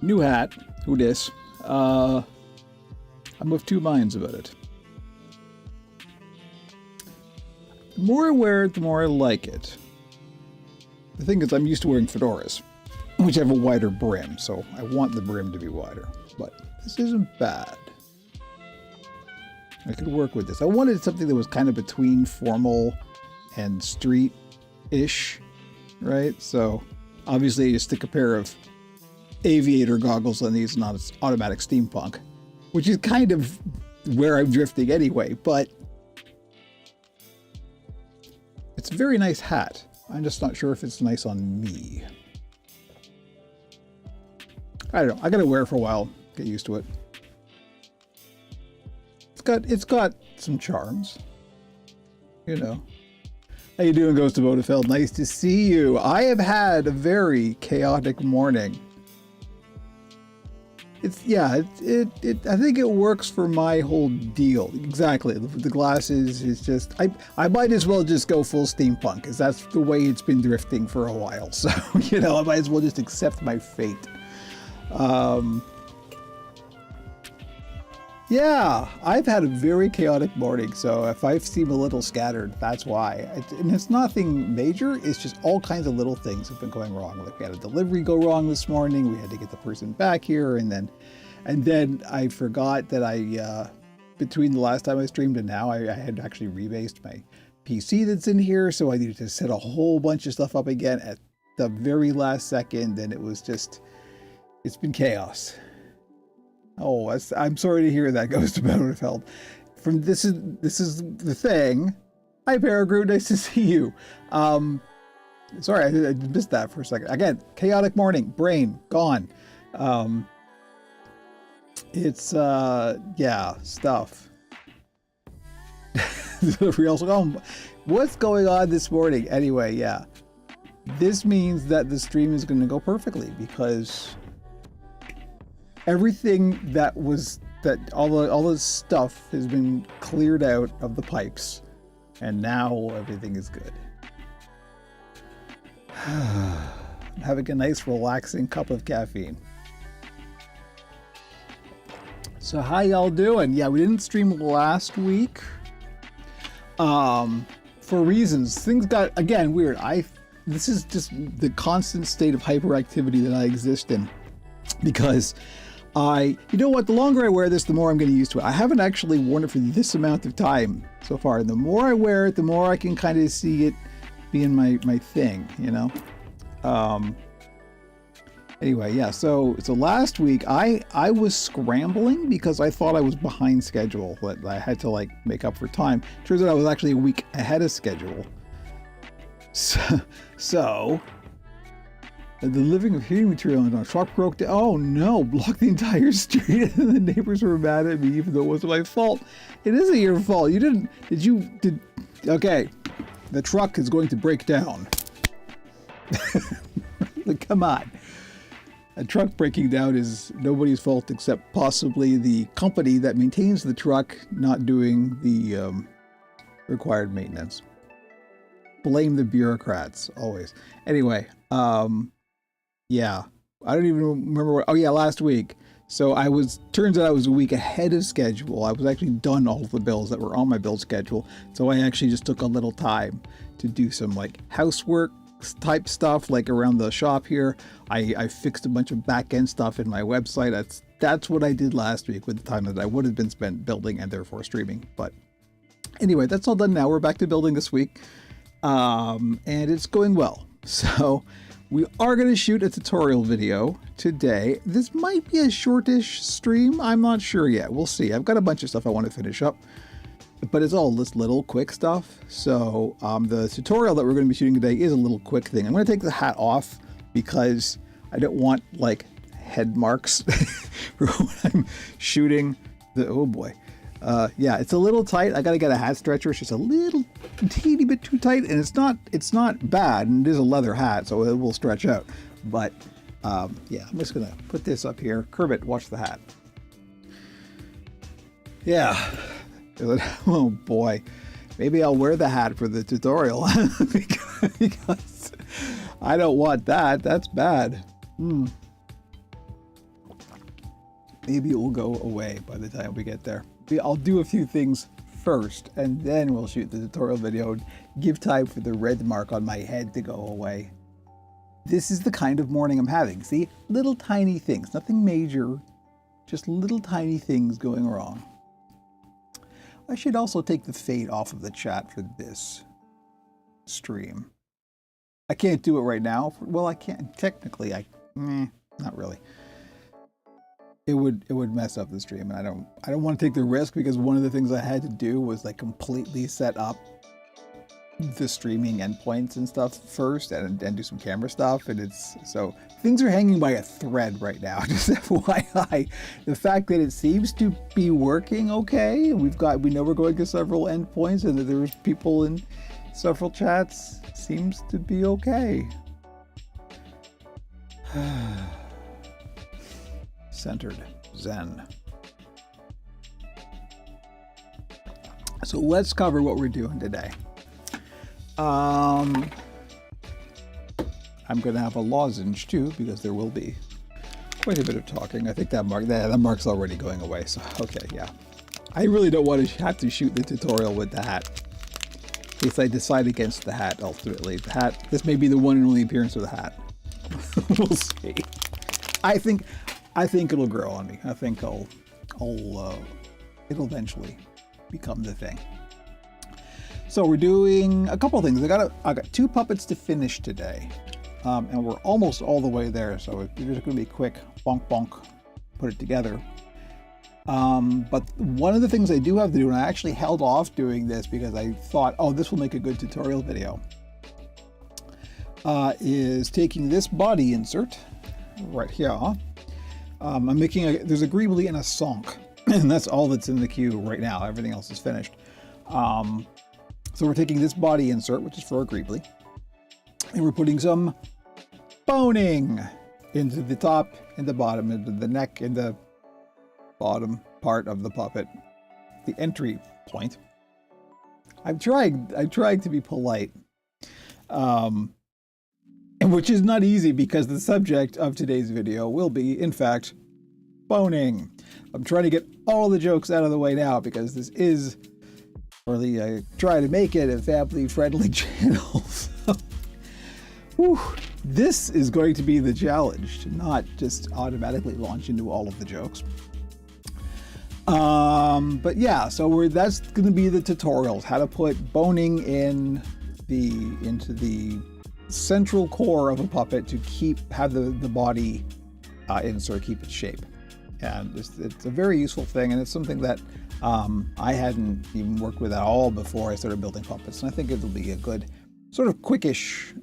New hat. Who dis? I'm of two minds about it. The more I wear it, the more I like it. The thing is, I'm used to wearing fedoras, which have a wider brim, so I want the brim to be wider. But this isn't bad. I could work with this. I wanted something that was kind of between formal and street-ish, right? So obviously you stick a pair of aviator goggles on these, not automatic steampunk, which is kind of where I'm drifting anyway, but it's a very nice hat. I'm just not sure if it's nice on me. I don't know. I gotta wear it for a while, get used to it. It's got some charms, you know. How you doing, Ghost of Odafeld? Nice to see you. I have had a very chaotic morning. I think it works for my whole deal. Exactly. The glasses is just, I might as well just go full steampunk, because that's the way it's been drifting for a while. So, you know, I might as well just accept my fate. Yeah, I've had a very chaotic morning, so if I seem a little scattered, that's why. And it's nothing major, it's just all kinds of little things have been going wrong. Like we had a delivery go wrong this morning, we had to get the person back here, and then I forgot that between the last time I streamed and now, I had actually rebased my PC that's in here, so I needed to set a whole bunch of stuff up again at the very last second, and it's been chaos. Oh, I'm sorry to hear that, Ghost of Odafeld. This is the thing. Hi, Paragroot, nice to see you. Sorry, I missed that for a second. Again, chaotic morning, brain gone. It's stuff. What's going on this morning? Anyway, yeah, this means that the stream is going to go perfectly because everything all this stuff has been cleared out of the pipes, and now everything is good. Having a nice relaxing cup of caffeine. So how y'all doing? Yeah, we didn't stream last week for reasons. Things got, again, weird. This is just the constant state of hyperactivity that I exist in, because you know what, the longer I wear this, the more I'm getting used to it. I haven't actually worn it for this amount of time so far. And the more I wear it, the more I can kind of see it being my thing, you know? Anyway, yeah, so last week I was scrambling because I thought I was behind schedule, but I had to like make up for time. Turns out I was actually a week ahead of schedule. So the delivering of heating material and a truck broke down. Oh no, blocked the entire street, and the neighbors were mad at me even though it wasn't my fault. It isn't your fault. You didn't, okay, the truck is going to break down. Like, come on. A truck breaking down is nobody's fault except possibly the company that maintains the truck not doing the required maintenance. Blame the bureaucrats, always. Anyway, yeah, I don't even remember last week. So turns out I was a week ahead of schedule. I was actually done all of the bills that were on my bill schedule. So I actually just took a little time to do some like housework type stuff, like around the shop here. I fixed a bunch of back end stuff in my website. That's what I did last week with the time that I would have been spent building and therefore streaming. But anyway, that's all done now. We're back to building this week. And it's going well. So we are going to shoot a tutorial video today. This might be a shortish stream. I'm not sure yet. We'll see. I've got a bunch of stuff I want to finish up, but it's all this little quick stuff. So the tutorial that we're going to be shooting today is a little quick thing. I'm going to take the hat off because I don't want like head marks for when I'm shooting oh boy. Yeah, it's a little tight. I got to get a hat stretcher. It's just a little teeny bit too tight, and it's not bad, and it is a leather hat, so it will stretch out. But yeah, I'm just gonna put this up here. Kerbit, watch the hat. Yeah. Oh boy, maybe I'll wear the hat for the tutorial because I don't want that. That's bad. Maybe it will go away by the time we get there. I'll do a few things first, and then we'll shoot the tutorial video and give time for the red mark on my head to go away. This is the kind of morning I'm having. See, little tiny things, nothing major, just little tiny things going wrong. I should also take the fade off of the chat for this stream. I can't do it right now. Well, I can't. Technically, not really. It would mess up the stream, and I don't want to take the risk, because one of the things I had to do was like completely set up the streaming endpoints and stuff first, and do some camera stuff, and so things are hanging by a thread right now. Just FYI, the fact that it seems to be working okay, we know we're going to several endpoints, and that there's people in several chats, seems to be okay. Centered Zen. So let's cover what we're doing today. I'm going to have a lozenge too, because there will be quite a bit of talking. I think that mark's already going away. So, okay, yeah. I really don't want to have to shoot the tutorial with the hat, in case I decide against the hat ultimately. The hat, this may be the one and only appearance of the hat. We'll see. I think it'll grow on me. I think it'll eventually become the thing. So we're doing a couple of things. I got 2 puppets to finish today, and we're almost all the way there. So it's just going to be quick, bonk bonk, put it together. But one of the things I do have to do, and I actually held off doing this because I thought, oh, this will make a good tutorial video, is taking this body insert right here. I'm making there's a Greebly and a Sonk, and that's all that's in the queue right now. Everything else is finished. So we're taking this body insert, which is for a Greebly, and we're putting some boning into the top and the bottom, into the neck and the bottom part of the puppet, the entry point. I've tried to be polite, and which is not easy, because the subject of today's video will be, in fact, boning. I'm trying to get all the jokes out of the way now, because this is, really, I try to make it a family-friendly channel. So, whew, this is going to be the challenge, to not just automatically launch into all of the jokes. But yeah, so that's going to be the tutorials, how to put boning into the central core of a puppet to have the body insert, keep its shape. And it's a very useful thing, and it's something that I hadn't even worked with at all before I started building puppets, and I think it'll be a good sort of quickish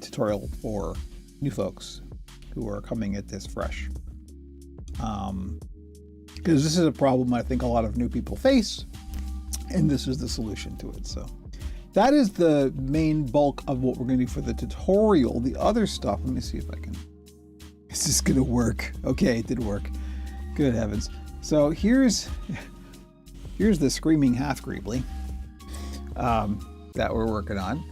tutorial for new folks who are coming at this fresh. Because this is a problem I think a lot of new people face, and this is the solution to it. So that is the main bulk of what we're going to do for the tutorial. The other stuff, let me see if I can, is this going to work? Okay, it did work. Good heavens. So here's the screaming half Greebly that we're working on,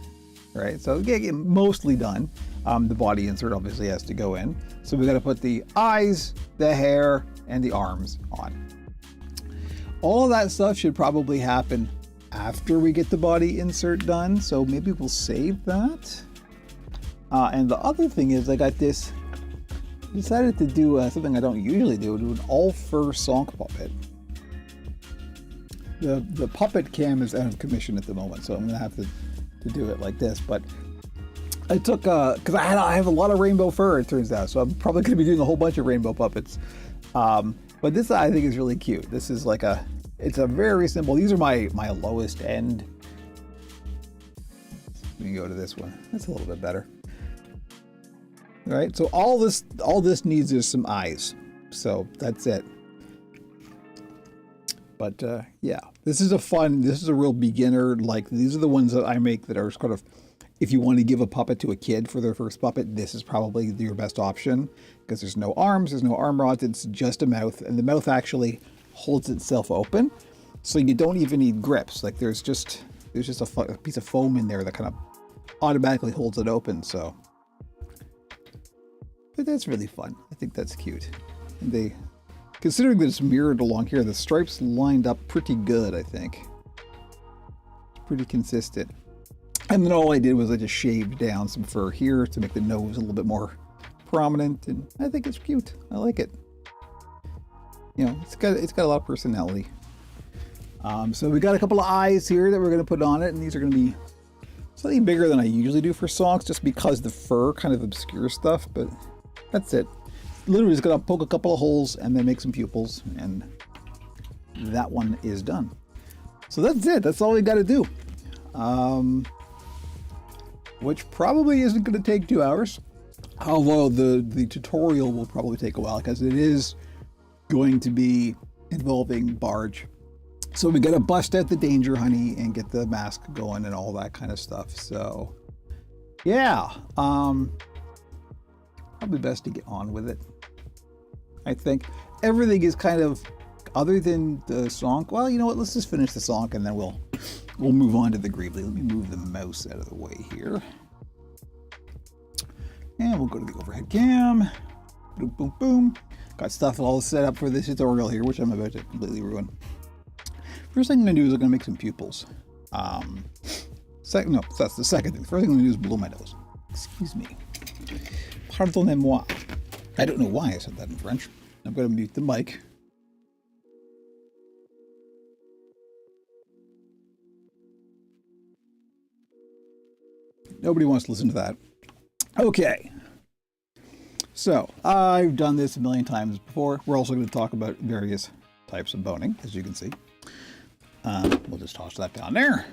right? So again, mostly done. The body insert obviously has to go in. So we got to put the eyes, the hair, and the arms on. All of that stuff should probably happen after we get the body insert done, so maybe we'll save that. And the other thing is, I got this, decided to do something I don't usually do an all-fur Sonk puppet. The puppet cam is out of commission at the moment, so I'm gonna have to do it like this. But I took, because I have a lot of rainbow fur, it turns out, so I'm probably gonna be doing a whole bunch of rainbow puppets. But this I think is really cute. This is like it's a very simple, these are my lowest end. Let me go to this one. That's a little bit better. All right, so all this needs is some eyes. So that's it. But yeah, this is a real beginner, like these are the ones that I make that are kind of, if you want to give a puppet to a kid for their first puppet, this is probably your best option, because there's no arms, there's no arm rods, it's just a mouth, and the mouth actually holds itself open, so you don't even need grips. Like there's just a piece of foam in there that kind of automatically holds it open. So, but that's really fun. I think that's cute. And considering that it's mirrored along here, the stripes lined up pretty good, I think. Pretty consistent. And then all I did was I just shaved down some fur here to make the nose a little bit more prominent, and I think it's cute. I like it. You know, it's got a lot of personality. So we got a couple of eyes here that we're going to put on it, and these are going to be slightly bigger than I usually do for songs, just because the fur kind of obscures stuff, but that's it. Literally just going to poke a couple of holes and then make some pupils, and that one is done. So that's it. That's all we got to do. Which probably isn't going to take 2 hours. Although the tutorial will probably take a while, because it is going to be involving barge. So we got to bust out the danger honey and get the mask going and all that kind of stuff. So yeah, probably best to get on with it. I think everything is kind of, other than the song. Well, you know what? Let's just finish the song and then we'll move on to the Greebly. Let me move the mouse out of the way here. And we'll go to the overhead cam. Boom, boom, boom. Got stuff all set up for this tutorial here, which I'm about to completely ruin. First thing I'm going to do is I'm going to make some pupils. No, that's the second thing. The first thing I'm going to do is blow my nose. Excuse me. Pardonnez-moi. I don't know why I said that in French. I'm going to mute the mic. Nobody wants to listen to that. Okay. So, I've done this a million times before. We're also going to talk about various types of boning, as you can see. We'll just toss that down there.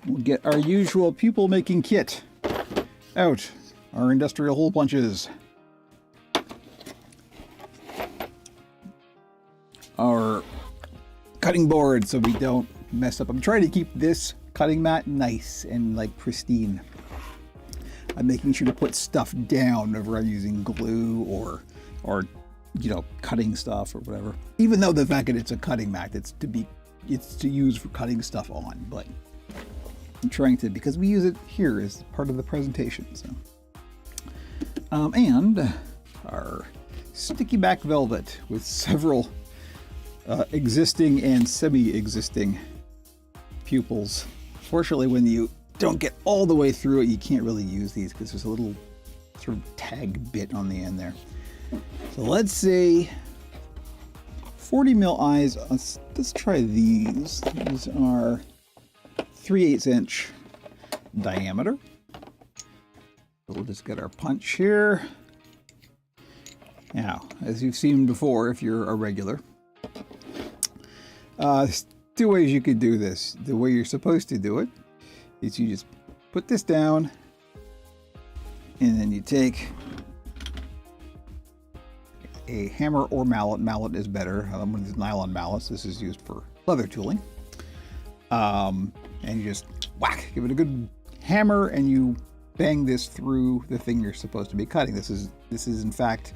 We'll get our usual pupil making kit out. Our industrial hole punches. Our cutting board so we don't mess up. I'm trying to keep this cutting mat nice and like pristine. I'm making sure to put stuff down whenever I'm using glue or you know, cutting stuff or whatever. Even though the fact that it's a cutting mat, it's to use for cutting stuff on, but I'm trying to, because we use it here as part of the presentation. So, and our sticky back velvet with several existing and semi-existing pupils. Fortunately, when you don't get all the way through it, you can't really use these because there's a little sort of tag bit on the end there. So let's say 40 mil eyes. Let's try these. These are 3/8 inch diameter. We'll just get our punch here. Now, as you've seen before, if you're a regular, there's two ways you could do this. The way you're supposed to do it is you just put this down, and then you take a hammer or mallet. Mallet is better. One of these nylon mallets. This is used for leather tooling. And you just whack, give it a good hammer, and you bang this through the thing you're supposed to be cutting. This is in fact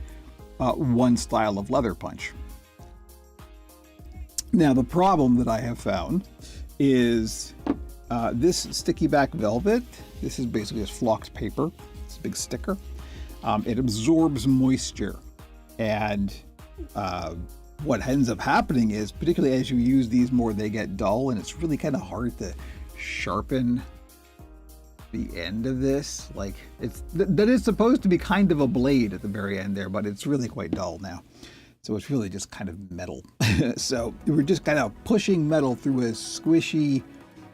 one style of leather punch. Now the problem that I have found is this sticky back velvet. This is basically just flocked paper. It's a big sticker. It absorbs moisture, and what ends up happening is, particularly as you use these more, they get dull, and it's really kind of hard to sharpen the end of this. Like, that is supposed to be kind of a blade at the very end there, but it's really quite dull now. So it's really just kind of metal. So we're just kind of pushing metal through a squishy,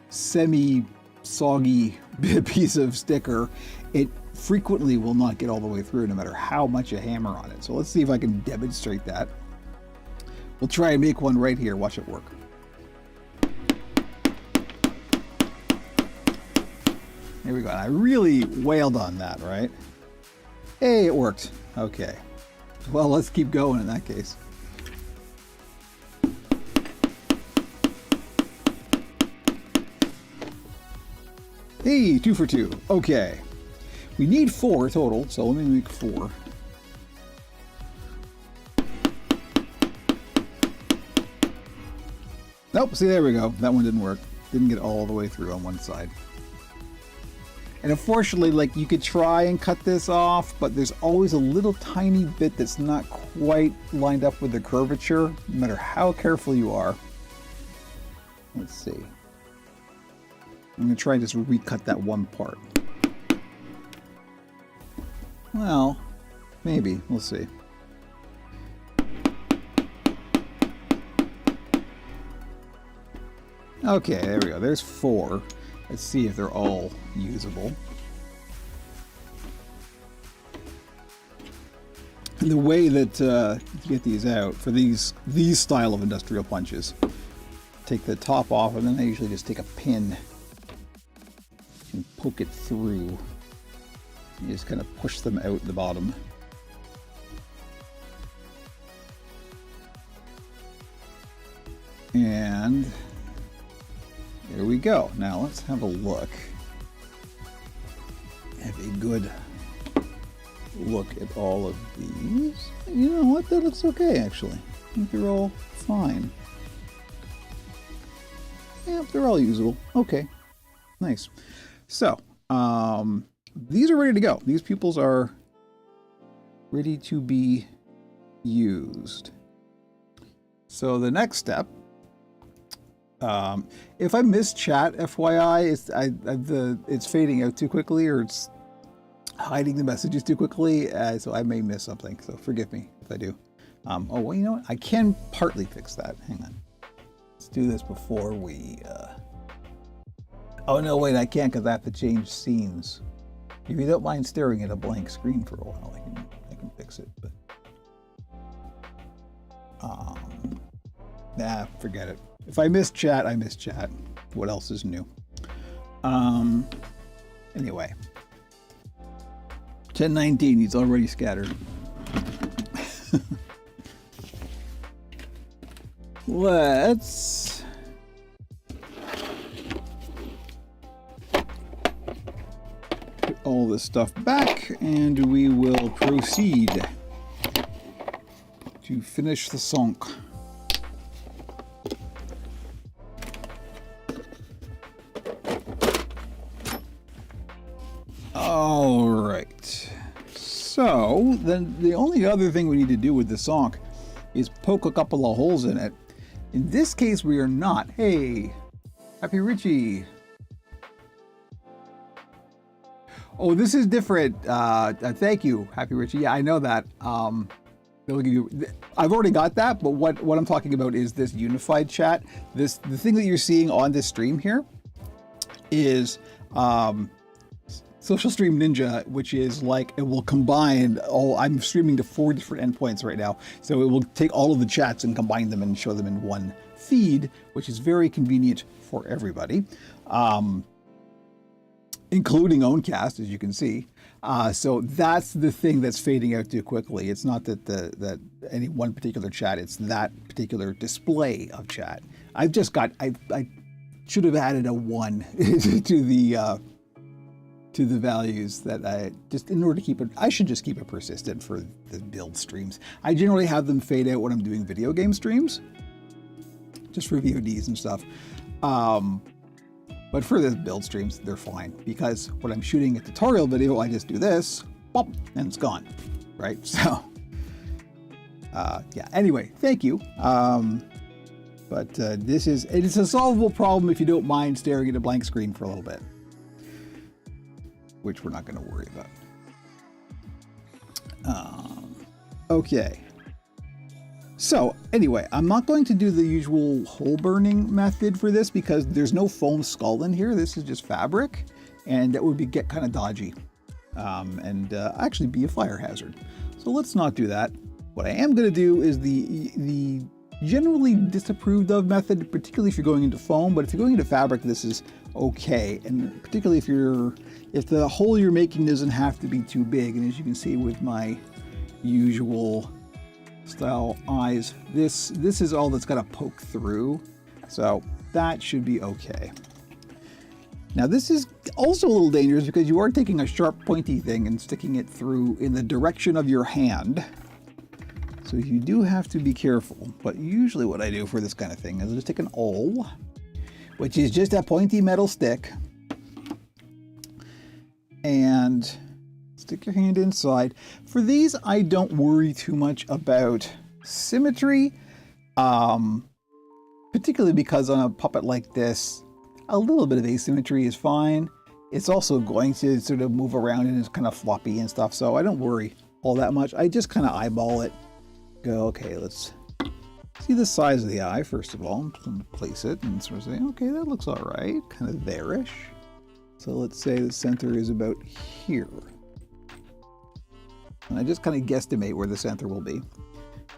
semi-soggy piece of sticker. It frequently will not get all the way through no matter how much you hammer on it. So let's see if I can demonstrate that. We'll try and make one right here. Watch it work. There we go. And I really wailed on that, right? Hey, it worked. Okay. Well, let's keep going in that case. Hey, 2 for 2. Okay. We need 4 total, so let me make 4. Nope, see, there we go. That one didn't work. Didn't get all the way through on one side. And unfortunately, like, you could try and cut this off, but there's always a little tiny bit that's not quite lined up with the curvature, no matter how careful you are. Let's see. I'm gonna try and just recut that one part. Well, maybe. We'll see. Okay, there we go. There's 4. Let's see if they're all usable. And the way that you get these out for these style of industrial punches, take the top off, and then I usually just take a pin and poke it through. You just kind of push them out the bottom. And there we go. Now let's have a look. Have a good look at all of these. You know what? That looks okay, actually. I think they're all fine. Yeah, they're all usable. Okay. Nice. So, these are ready to go. These pupils are ready to be used. So the next step, if I miss chat, FYI, it's fading out too quickly, or it's hiding the messages too quickly, so I may miss something. So forgive me if I do. Oh, well, you know what? I can partly fix that. Hang on. Let's do this before we... Oh, no, wait, I can't, because I have to change scenes. If you don't mind staring at a blank screen for a while, I can fix it. But nah, forget it. If I miss chat, I miss chat. What else is new? Anyway. 1019, he's already scattered. Let's put all this stuff back, and we will proceed to finish the song. All right. So then the only other thing we need to do with the song is poke a couple of holes in it. In this case, we are not. Hey, Happy Richie. Oh, this is different. Thank you, Happy Richie. Yeah, I know that. They'll give you. I've already got that, but what I'm talking about is this unified chat. The thing that you're seeing on this stream here is Social Stream Ninja, which is like, it will combine all, I'm streaming to 4 different endpoints right now. So it will take all of the chats and combine them and show them in one feed, which is very convenient for everybody, including Owncast, as you can see. So that's the thing that's fading out too quickly. It's not that that any one particular chat, it's that particular display of chat. I've just got, I should have added a 1 to the values that I just, in order to keep it, I should just keep it persistent for the build streams. I generally have them fade out when I'm doing video game streams, just for VODs and stuff. But for the build streams, they're fine, because when I'm shooting a tutorial video, I just do this, pop, and it's gone, right? So, yeah, anyway, thank you. But it's a solvable problem if you don't mind staring at a blank screen for a little bit, which we're not going to worry about. Okay. So anyway, I'm not going to do the usual hole burning method for this because there's no foam skull in here. This is just fabric, and that would get kind of dodgy and actually be a fire hazard. So let's not do that. What I am going to do is the generally disapproved of method, particularly if you're going into foam, but if you're going into fabric, this is okay. And particularly if the hole you're making doesn't have to be too big. And as you can see with my usual style eyes, this is all that's got to poke through. So that should be okay. Now this is also a little dangerous because you are taking a sharp pointy thing and sticking it through in the direction of your hand. So you do have to be careful, but usually what I do for this kind of thing is I just take an awl, which is just a pointy metal stick, and stick your hand inside. For these, I don't worry too much about symmetry, particularly because on a puppet like this, a little bit of asymmetry is fine. It's also going to sort of move around and it's kind of floppy and stuff, so I don't worry all that much. I just kind of eyeball it. Go, okay, let's see the size of the eye, first of all. I'm just going to place it and sort of say, okay, that looks all right, kind of there-ish. So let's say the center is about here. And I just kind of guesstimate where the center will be.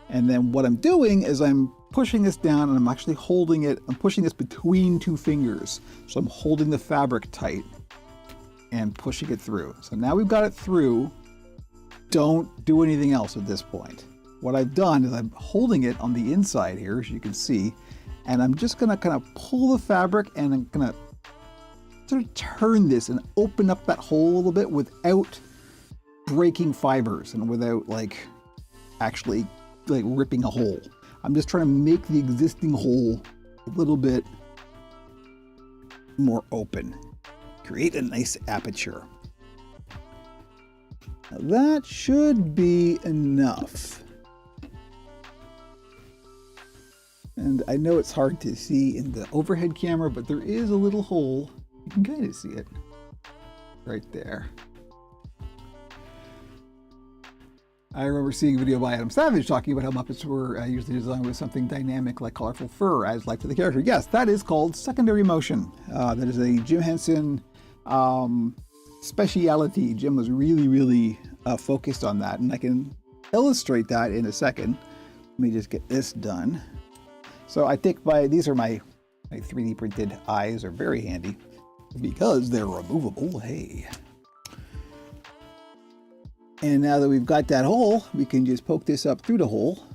And then what I'm doing is I'm pushing this down and I'm actually holding it, I'm pushing this between two fingers. So I'm holding the fabric tight and pushing it through. So now we've got it through. Don't do anything else at this point. What I've done is I'm holding it on the inside here, as you can see, and I'm just gonna kind of pull the fabric and I'm gonna sort of turn this and open up that hole a little bit without breaking fibers and without like actually like ripping a hole. I'm just trying to make the existing hole a little bit more open. Create a nice aperture. Now that should be enough. And I know it's hard to see in the overhead camera, but there is a little hole. You can kind of see it right there. I remember seeing a video by Adam Savage talking about how Muppets were usually designed with something dynamic like colorful fur adds life to the character. Yes, that is called secondary motion. That is a Jim Henson speciality. Jim was really focused on that, and I can illustrate that in a second. Let me just get this done. So I think these are my 3D printed eyes are very handy because they're removable. Hey. And now that we've got that hole, we can just poke this up through the hole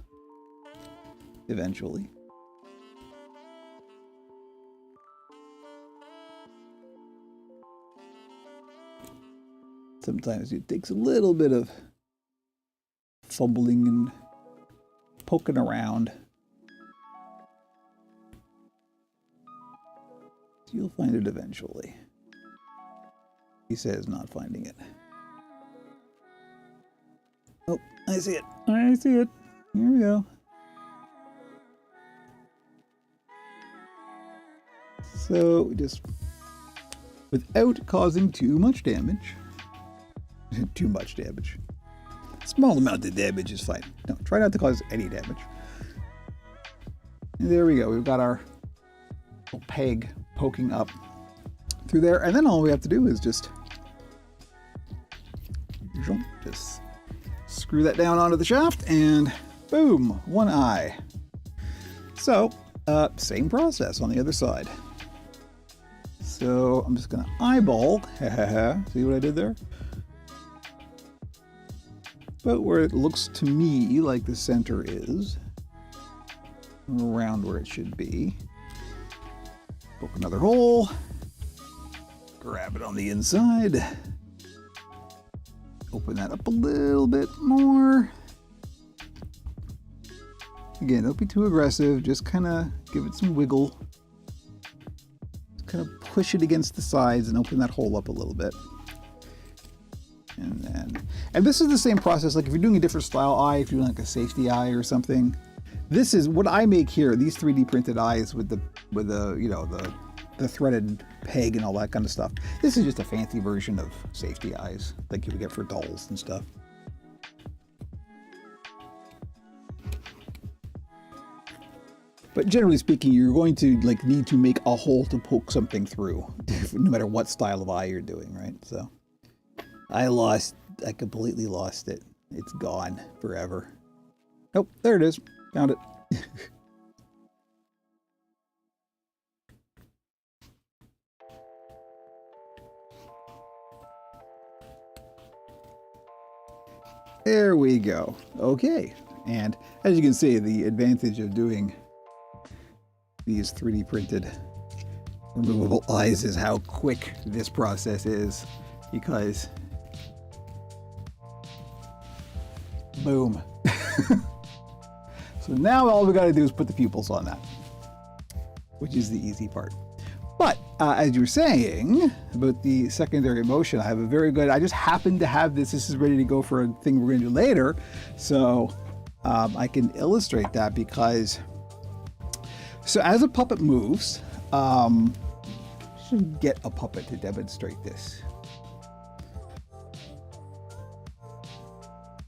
eventually. Sometimes it takes a little bit of fumbling and poking around. You'll find it eventually. He says not finding it. Oh, I see it. I see it. Here we go. So just without causing too much damage. Too much damage. Small amount of damage is fine. No, try not to cause any damage. And there we go. We've got our little peg poking up through there, and then all we have to do is just screw that down onto the shaft, and boom, one eye. So same process on the other side. So I'm just gonna eyeball. See what I did there? But where it looks to me like the center is, around where it should be. Poke another hole, grab it on the inside, open that up a little bit more. Again, don't be too aggressive, just kind of give it some wiggle. Just kind of push it against the sides and open that hole up a little bit. And this is the same process, like if you're doing a different style eye, if you're doing like a safety eye or something. This is what I make here, these 3D printed eyes with the you know, the threaded peg and all that kind of stuff. This is just a fancy version of safety eyes like you would get for dolls and stuff. But generally speaking, you're going to like need to make a hole to poke something through, no matter what style of eye you're doing, right? So I completely lost it. It's gone forever. Oh, there it is. Found it. There we go. Okay. And as you can see, the advantage of doing these 3D printed removable eyes is how quick this process is, because boom. So now all we got to do is put the pupils on that, which is the easy part. But as you were saying about the secondary motion, I have a very good, I just happen to have this. This is ready to go for a thing we're going to do later. So I can illustrate that because, so as a puppet moves, should get a puppet to demonstrate this.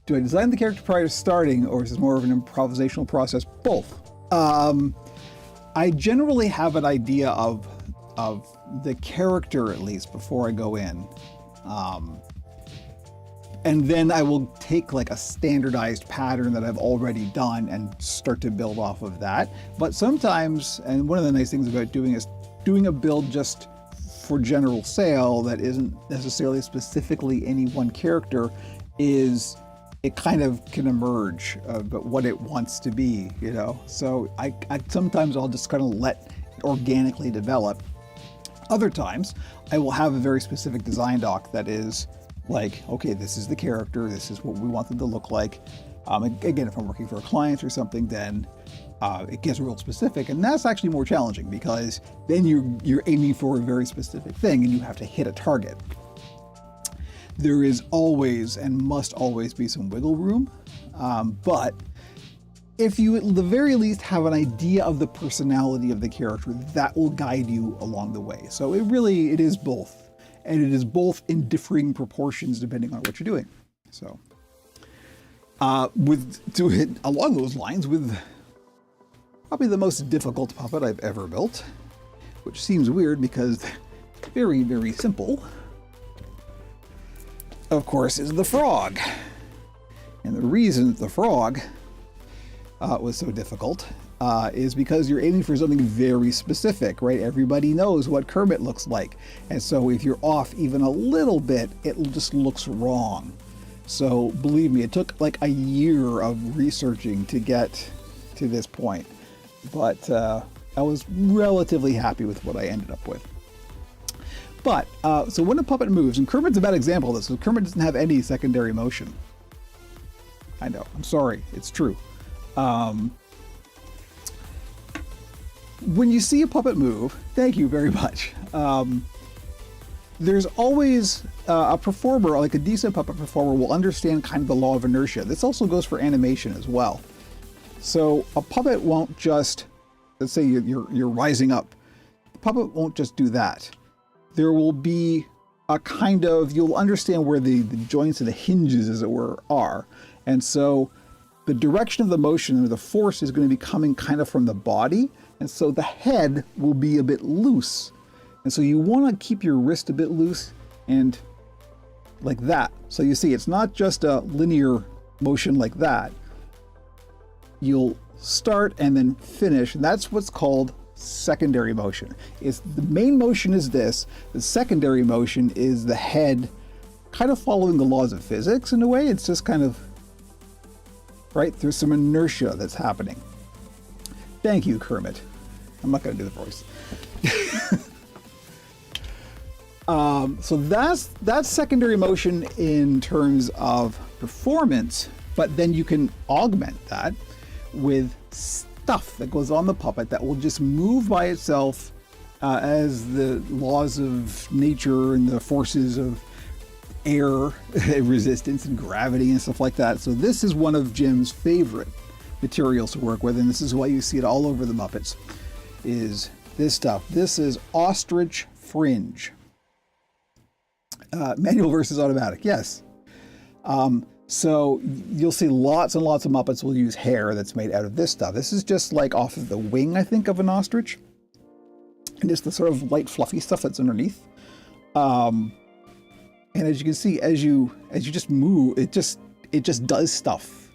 Do I design the character prior to starting, or is this more of an improvisational process? Both. I generally have an idea of the character, at least, before I go in. And then I will take like a standardized pattern that I've already done and start to build off of that. But sometimes, and one of the nice things about doing a build just for general sale that isn't necessarily specifically any one character, is it kind of can emerge about what it wants to be, you know? So I sometimes I'll just kind of let it organically develop. Other times I will have a very specific design doc that is like, okay, this is the character, this is what we want them to look like. Again, if I'm working for a client or something, then it gets real specific, and that's actually more challenging because then you're aiming for a very specific thing and you have to hit a target. There is always and must always be some wiggle room, but if you at the very least have an idea of the personality of the character, that will guide you along the way. So it is both, and it is both in differing proportions depending on what you're doing. So along those lines, with probably the most difficult puppet I've ever built, which seems weird because very, very simple, of course, is the frog. And the reason the frog was so difficult is because you're aiming for something very specific, right? Everybody knows what Kermit looks like. And so if you're off even a little bit, it just looks wrong. So believe me, it took like a year of researching to get to this point. But I was relatively happy with what I ended up with. But, so when a puppet moves, and Kermit's a bad example of this, because Kermit doesn't have any secondary motion. I know, I'm sorry, it's true. When you see a puppet move, thank you very much. There's always a performer, like a decent puppet performer, will understand kind of the law of inertia. This also goes for animation as well. So a puppet won't just, let's say you're rising up. The puppet won't just do that. There will be a kind of, you'll understand where the joints and the hinges, as it were, are. And so the direction of the motion or the force is going to be coming kind of from the body. And so the head will be a bit loose. And so you want to keep your wrist a bit loose and like that. So you see, it's not just a linear motion like that. You'll start and then finish. And that's what's called secondary motion. The main motion is this. The secondary motion is the head kind of following the laws of physics in a way. It's just kind of, right? There's some inertia that's happening. Thank you, Kermit. I'm not going to do the voice. So that's secondary motion in terms of performance, but then you can augment that with stuff that goes on the puppet that will just move by itself as the laws of nature and the forces of air resistance and gravity and stuff like that. So this is one of Jim's favorite materials to work with, and this is why you see it all over the Muppets, is this stuff. This is ostrich fringe. Manual versus automatic, yes. So you'll see lots and lots of Muppets will use hair that's made out of this stuff. This is just like off of the wing, I think, of an ostrich. And it's the sort of light fluffy stuff that's underneath. And as you can see, as you just move, it just does stuff.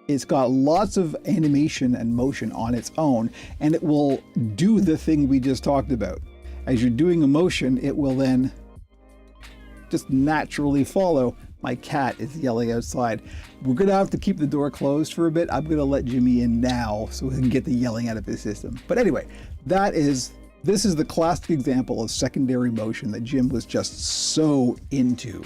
It's got lots of animation and motion on its own, and it will do the thing we just talked about. As you're doing a motion, it will then just naturally follow. My cat is yelling outside. We're gonna have to keep the door closed for a bit. I'm gonna let Jimmy in now so we can get the yelling out of his system. But anyway, this is the classic example of secondary motion that Jim was just so into.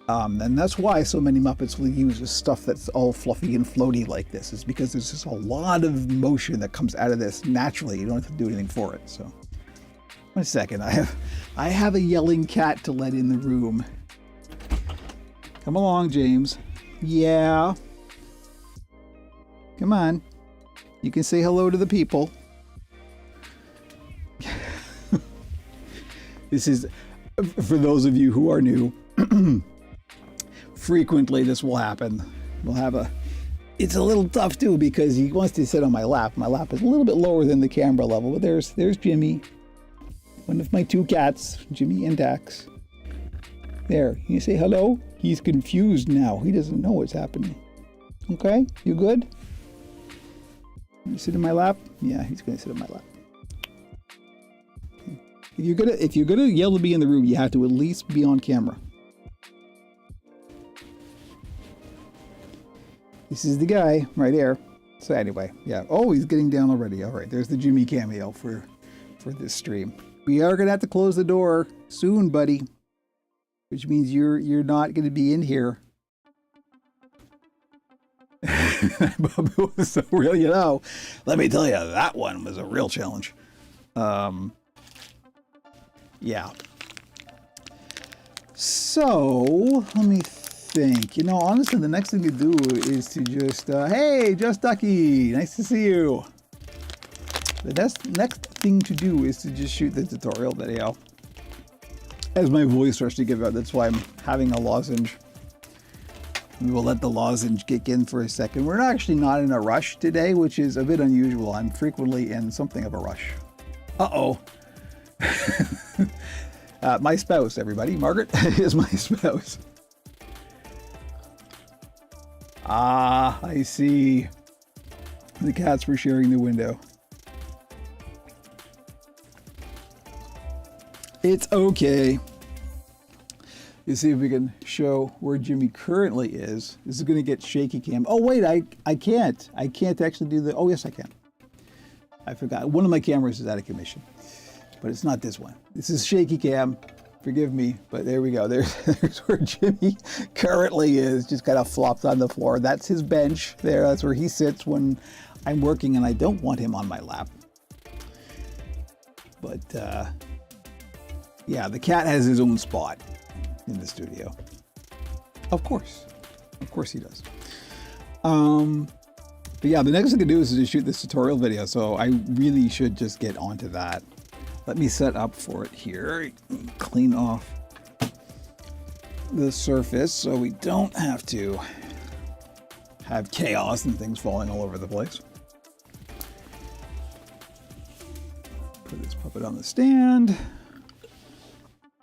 And that's why so many Muppets will use stuff that's all fluffy and floaty like this, is because there's just a lot of motion that comes out of this naturally. You don't have to do anything for it. So 1 second. I have a yelling cat to let in the room. Come along, James. Yeah. Come on. You can say hello to the people. This is, for those of you who are new, frequently this will happen. We'll have it's a little tough too because he wants to sit on my lap. My lap is a little bit lower than the camera level, but there's Jimmy. One of my 2 cats, Jimmy and Dax. There, you say hello? He's confused now. He doesn't know what's happening. Okay, you good? You sit in my lap? Yeah, he's gonna sit in my lap. If you're gonna yell to be in the room, you have to at least be on camera. This is the guy right there. So anyway, yeah. Oh, he's getting down already. All right, there's the Jimmy cameo for this stream. We are gonna have to close the door soon, buddy. Which means you're not gonna be in here. So really, let me tell you, that one was a real challenge. Yeah. So let me think. Honestly, the next thing to do is to just, hey, Just Ducky, nice to see you. The next thing to do is to just shoot the tutorial video. As my voice starts to give out, that's why I'm having a lozenge. We will let the lozenge kick in for a second. We're actually not in a rush today, which is a bit unusual. I'm frequently in something of a rush. Uh-oh. My spouse, everybody. Margaret is my spouse. Ah, I see. The cats were sharing the window. It's okay. You see if we can show where Jimmy currently is. This is going to get shaky cam. Oh, wait, I can't. I can't actually do the... Oh, yes, I can. I forgot. One of my cameras is out of commission. But it's not this one. This is shaky cam. Forgive me, but there we go. There's where Jimmy currently is, just kind of flopped on the floor. That's his bench there. That's where he sits when I'm working and I don't want him on my lap. But, yeah, the cat has his own spot in the studio. Of course he does. But yeah, the next thing to do is to shoot this tutorial video, so I really should just get onto that. Let me set up for it here. Clean off the surface so we don't have to have chaos and things falling all over the place. Put this puppet on the stand.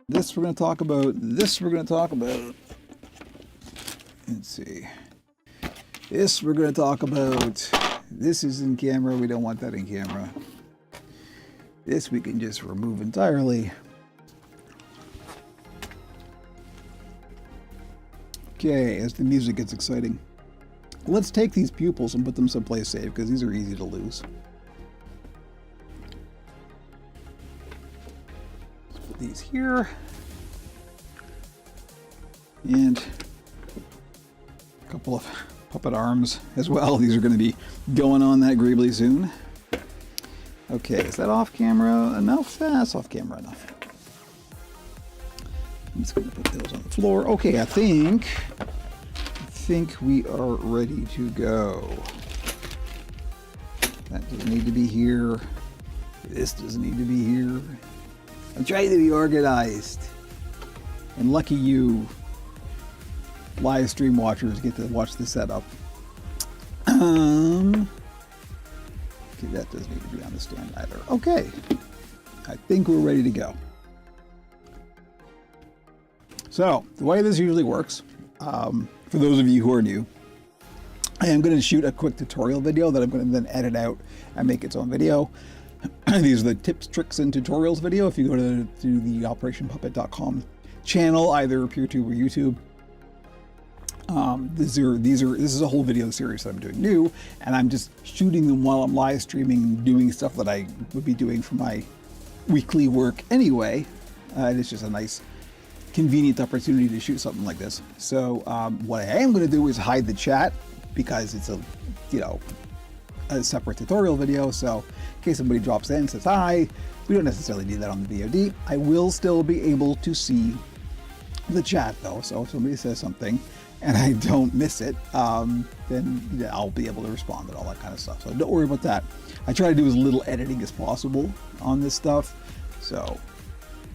This we're going to talk about. This we're going to talk about. Let's see. This we're going to talk about. This is in camera. We don't want that in camera. This we can just remove entirely. Okay, as the music gets exciting. Let's take these pupils and put them someplace safe because these are easy to lose. Let's put these here. And a couple of puppet arms as well. These are going to be going on that greebly soon. Okay, is that off camera enough? That's off camera enough. I'm just going to put those on the floor. Okay, I think we are ready to go. That doesn't need to be here. This doesn't need to be here. I'm trying to be organized. And lucky you live stream watchers get to watch the setup. Okay, that doesn't need to be on the stand either. Okay, I think we're ready to go. So, the way this usually works, for those of you who are new, I am going to shoot a quick tutorial video that I'm going to then edit out and make its own video. These are the tips, tricks, and tutorials video. If you go to the OperationPuppet.com channel, either PeerTube or YouTube, this is a whole video series that I'm doing new, and I'm just shooting them while I'm live streaming and doing stuff that I would be doing for my weekly work anyway. And it's just a nice, convenient opportunity to shoot something like this. So what I am going to do is hide the chat because it's a a separate tutorial video, so in case somebody drops in and says hi, we don't necessarily need that on the VOD. I will still be able to see the chat though, so if somebody says something and I don't miss it, then yeah, I'll be able to respond and all that kind of stuff. So don't worry about that. I try to do as little editing as possible on this stuff, so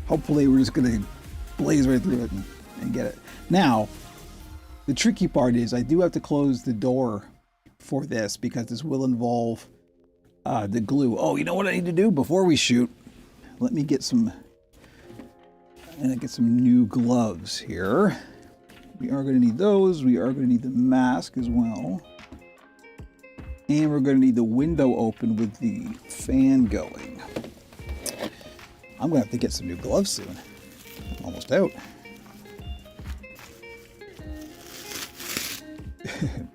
hopefully we're just going to blaze right through it and get it. Now, the tricky part is I do have to close the door for this because this will involve the glue. Oh, you know what I need to do before we shoot? Let me get some new gloves here. We are going to need those. We are going to need the mask as well. And we're going to need the window open with the fan going. I'm going to have to get some new gloves soon. I'm almost out.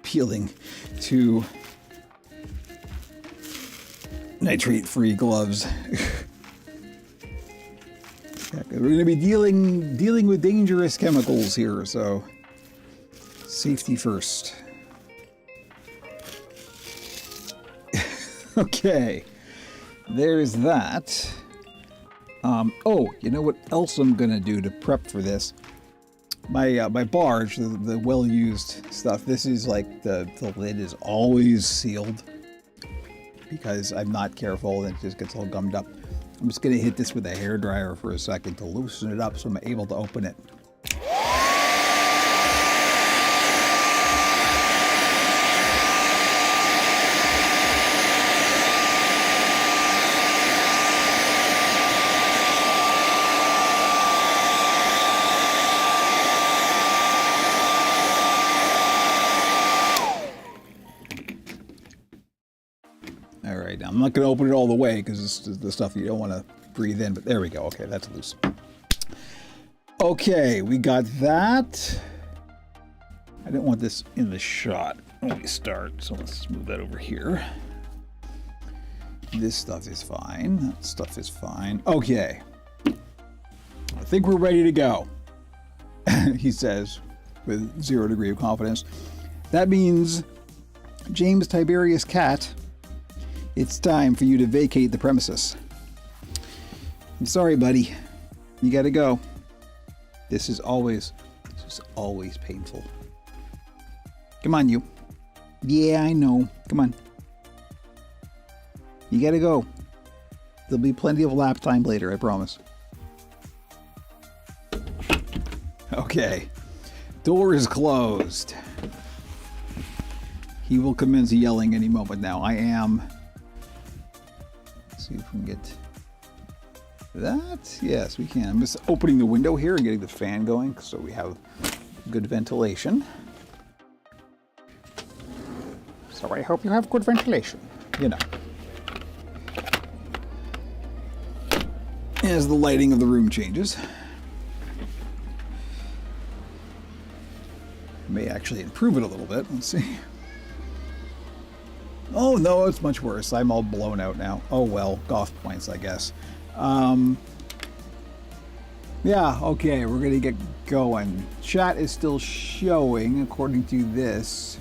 Peeling to nitrate-free gloves. We're going to be dealing with dangerous chemicals here, so safety first. Okay, there's that. Oh, you know what else I'm going to do to prep for this? My barge, the well-used stuff, this is like the lid is always sealed because I'm not careful and it just gets all gummed up. I'm just going to hit this with a hairdryer for a second to loosen it up so I'm able to open it. I'm not going to open it all the way because it's the stuff you don't want to breathe in, but there we go. Okay, that's loose. Okay, we got that. I didn't want this in the shot when we start, so let's move that over here. This stuff is fine. That stuff is fine. Okay. I think we're ready to go, he says with 0 degree of confidence. That means, James Tiberius Cat, it's time for you to vacate the premises. I'm sorry, buddy. You gotta go. This is always painful. Come on, you. Yeah, I know. Come on. You gotta go. There'll be plenty of lap time later, I promise. Okay. Door is closed. He will commence yelling any moment now. I am... See if we can get that. Yes, we can. I'm just opening the window here and getting the fan going so we have good ventilation. So I hope you have good ventilation, you know. As the lighting of the room changes. May actually improve it a little bit. Let's see. Oh no, it's much worse. I'm all blown out now. Oh well, golf points, I guess. Yeah, okay, we're gonna get going. Chat is still showing, according to this.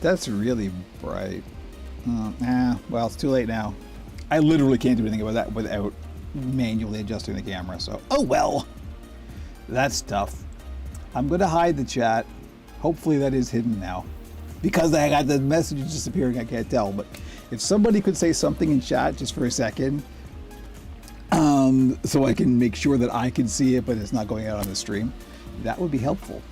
That's really bright. Well, it's too late now. I literally can't do anything about that without manually adjusting the camera, so... Oh well! That's tough. I'm gonna hide the chat. Hopefully that is hidden now. Because I got the messages disappearing, I can't tell. But if somebody could say something in chat just for a second, so I can make sure that I can see it, but it's not going out on the stream, that would be helpful.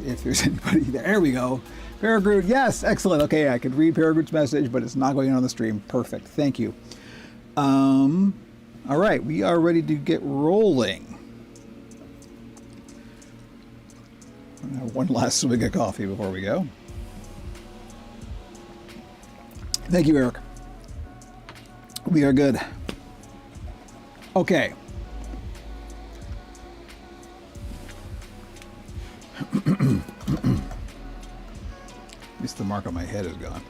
If there's anybody there. There we go. Peregrine, yes, excellent. Okay, I can read Peregrine's message, but it's not going out on the stream. Perfect, thank you. All right, we are ready to get rolling. One last swig of coffee before we go. Thank you, Eric. We are good. Okay. At least the mark on my head is gone.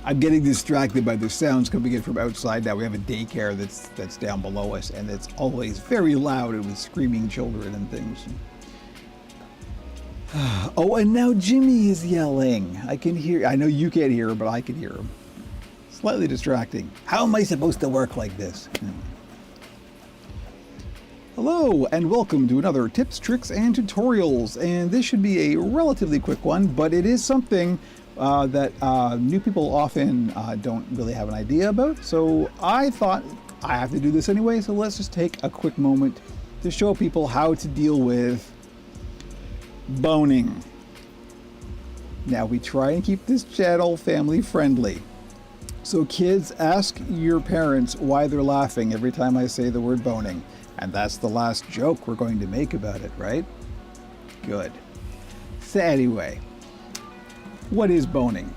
I'm getting distracted by the sounds coming in from outside now. We have a daycare that's down below us, and it's always very loud and with screaming children and things. Oh, and now Jimmy is yelling. I know you can't hear him, but I can hear him. Slightly distracting. How am I supposed to work like this? Hello, and welcome to another Tips, Tricks, and Tutorials. And this should be a relatively quick one, but it is something that new people often don't really have an idea about. So I thought I have to do this anyway, so let's just take a quick moment to show people how to deal with boning. Now, we try and keep this channel family friendly. So kids, ask your parents why they're laughing every time I say the word boning. And that's the last joke we're going to make about it, right? Good. So anyway, what is boning?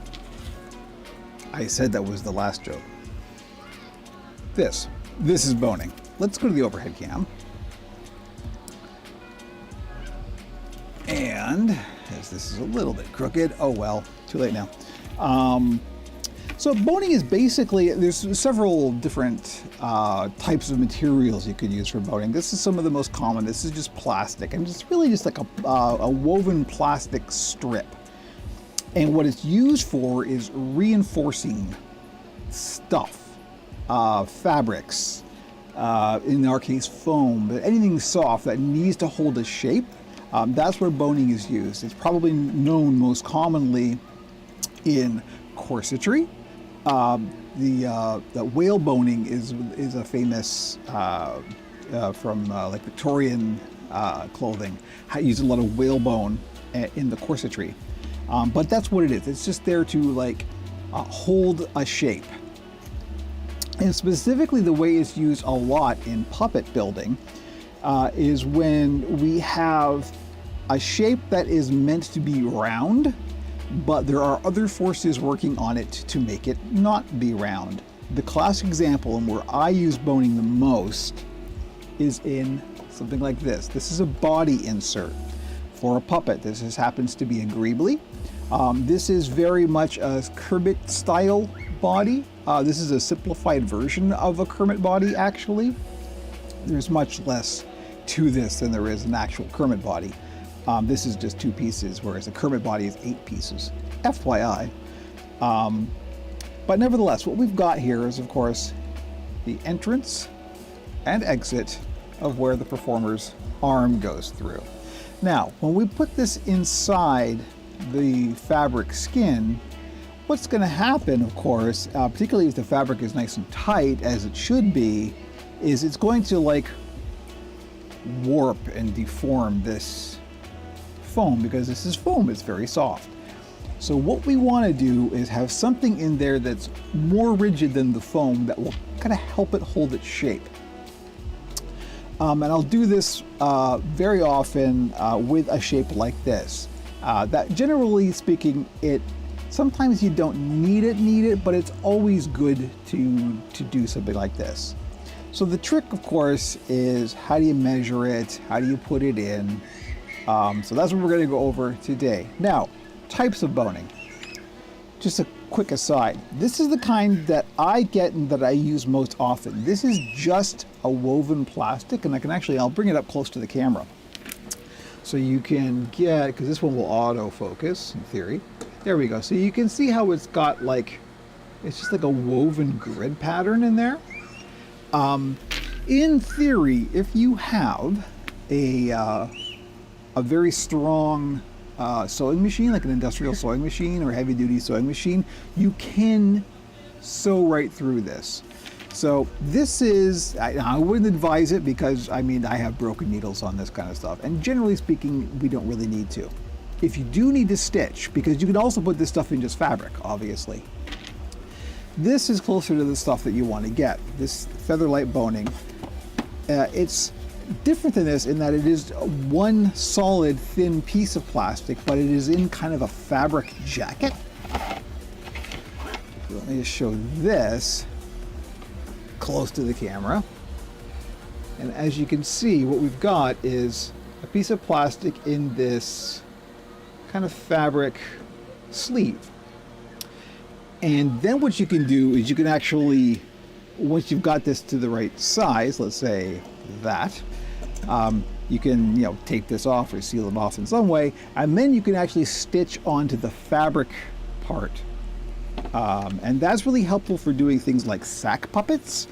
I said that was the last joke. This is boning. Let's go to the overhead cam. And as this is a little bit crooked, oh well, too late now. So boning is basically, there's several different types of materials you could use for boning. This is some of the most common. This is just plastic, and it's really just like a woven plastic strip. And what it's used for is reinforcing stuff, fabrics, in our case foam, but anything soft that needs to hold a shape. That's where boning is used. It's probably known most commonly in corsetry. The whale boning is a famous from like Victorian clothing. I use a lot of whalebone in the corsetry, but that's what it is. It's just there to like hold a shape. And specifically, the way it's used a lot in puppet building is when we have a shape that is meant to be round, but there are other forces working on it to make it not be round. The classic example, and where I use boning the most, is in something like this. This is a body insert for a puppet. This happens to be a Greebly. This is very much a Kermit style body. This is a simplified version of a Kermit body, actually. There's much less to this than there is an actual Kermit body. This is just 2 pieces, whereas a Kermit body is 8 pieces. FYI. But nevertheless, what we've got here is, of course, the entrance and exit of where the performer's arm goes through. Now, when we put this inside the fabric skin, what's going to happen, of course, particularly if the fabric is nice and tight, as it should be, is it's going to like warp and deform this foam, because this is foam, it's very soft. So what we want to do is have something in there that's more rigid than the foam that will kind of help it hold its shape. And I'll do this very often with a shape like this. That generally speaking, sometimes you don't need it, but it's always good to do something like this. So the trick, of course, is how do you measure it? How do you put it in? So that's what we're going to go over today. Now, types of boning. Just a quick aside. This is the kind that I get and that I use most often. This is just a woven plastic, and I'll bring it up close to the camera. So you can get, because this one will autofocus in theory. There we go. So you can see how it's got like, it's just like a woven grid pattern in there. In theory, if you have a very strong sewing machine, like an industrial sewing machine or heavy duty sewing machine, you can sew right through this. So this is, I wouldn't advise it, because I mean, I have broken needles on this kind of stuff, and generally speaking, we don't really need to. If you do need to stitch, because you can also put this stuff in just fabric, obviously. This is closer to the stuff that you want to get, this Featherlight boning. It's different than this in that it is one solid thin piece of plastic, but it is in kind of a fabric jacket. Let me just show this close to the camera. And as you can see, what we've got is a piece of plastic in this kind of fabric sleeve. And then what you can do is you can actually, once you've got this to the right size, let's say that, You can, tape this off or seal it off in some way, and then you can actually stitch onto the fabric part. And that's really helpful for doing things like sack puppets,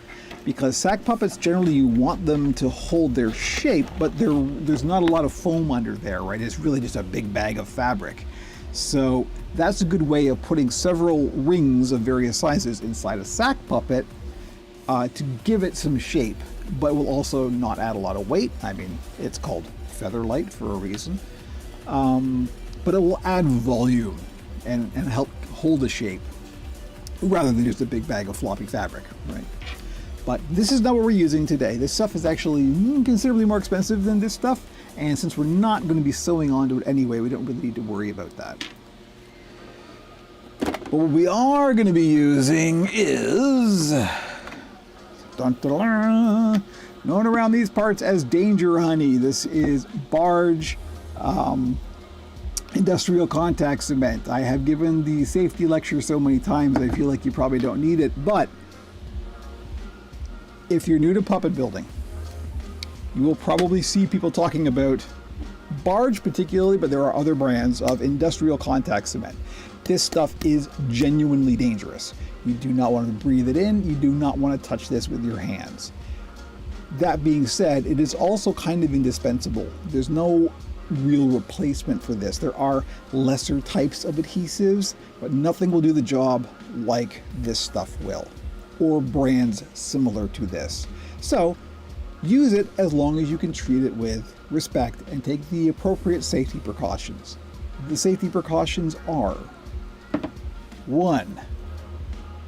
because sack puppets, generally you want them to hold their shape, but there's not a lot of foam under there, right? It's really just a big bag of fabric. So that's a good way of putting several rings of various sizes inside a sack puppet to give it some shape, but will also not add a lot of weight. I mean, it's called Featherlight for a reason. But it will add volume and help hold the shape rather than just a big bag of floppy fabric, right? But this is not what we're using today. This stuff is actually considerably more expensive than this stuff, and since we're not going to be sewing onto it anyway, we don't really need to worry about that. But what we are going to be using is known around these parts as Danger Honey. This is Barge industrial contact cement. I have given the safety lecture so many times I feel like you probably don't need it, but if you're new to puppet building, you will probably see people talking about Barge particularly, but there are other brands of industrial contact cement. This stuff is genuinely dangerous. You do not want to breathe it in. You do not want to touch this with your hands. That being said, it is also kind of indispensable. There's no real replacement for this. There are lesser types of adhesives, but nothing will do the job like this stuff will, or brands similar to this. So use it as long as you can treat it with respect and take the appropriate safety precautions. The safety precautions are: 1,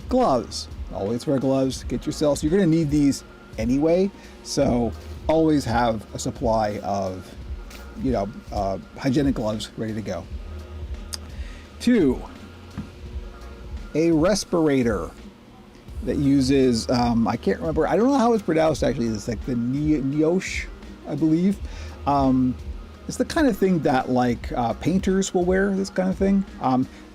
gloves. Always wear gloves. Get yourself, so you're going to need these anyway, so always have a supply of hygienic gloves ready to go. 2, a respirator that uses, I can't remember, I don't know how it's pronounced actually, it's like the Niosh, I believe. It's the kind of thing that painters will wear, this kind of thing.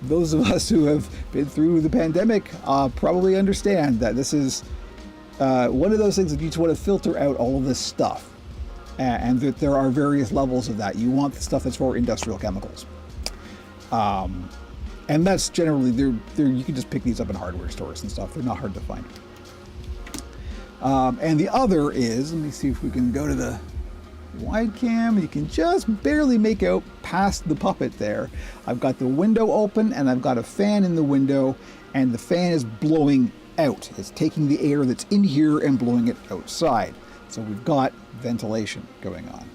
Those of us who have been through the pandemic probably understand that this is one of those things that you just want to filter out all of this stuff. And that there are various levels of that. You want the stuff that's for industrial chemicals. And that's generally, you can just pick these up in hardware stores and stuff. They're not hard to find. And the other is, let me see if we can go to the wide cam. You can just barely make out past the puppet there. I've got the window open and I've got a fan in the window, and the fan is blowing out. It's taking the air that's in here and blowing it outside. So we've got ventilation going on.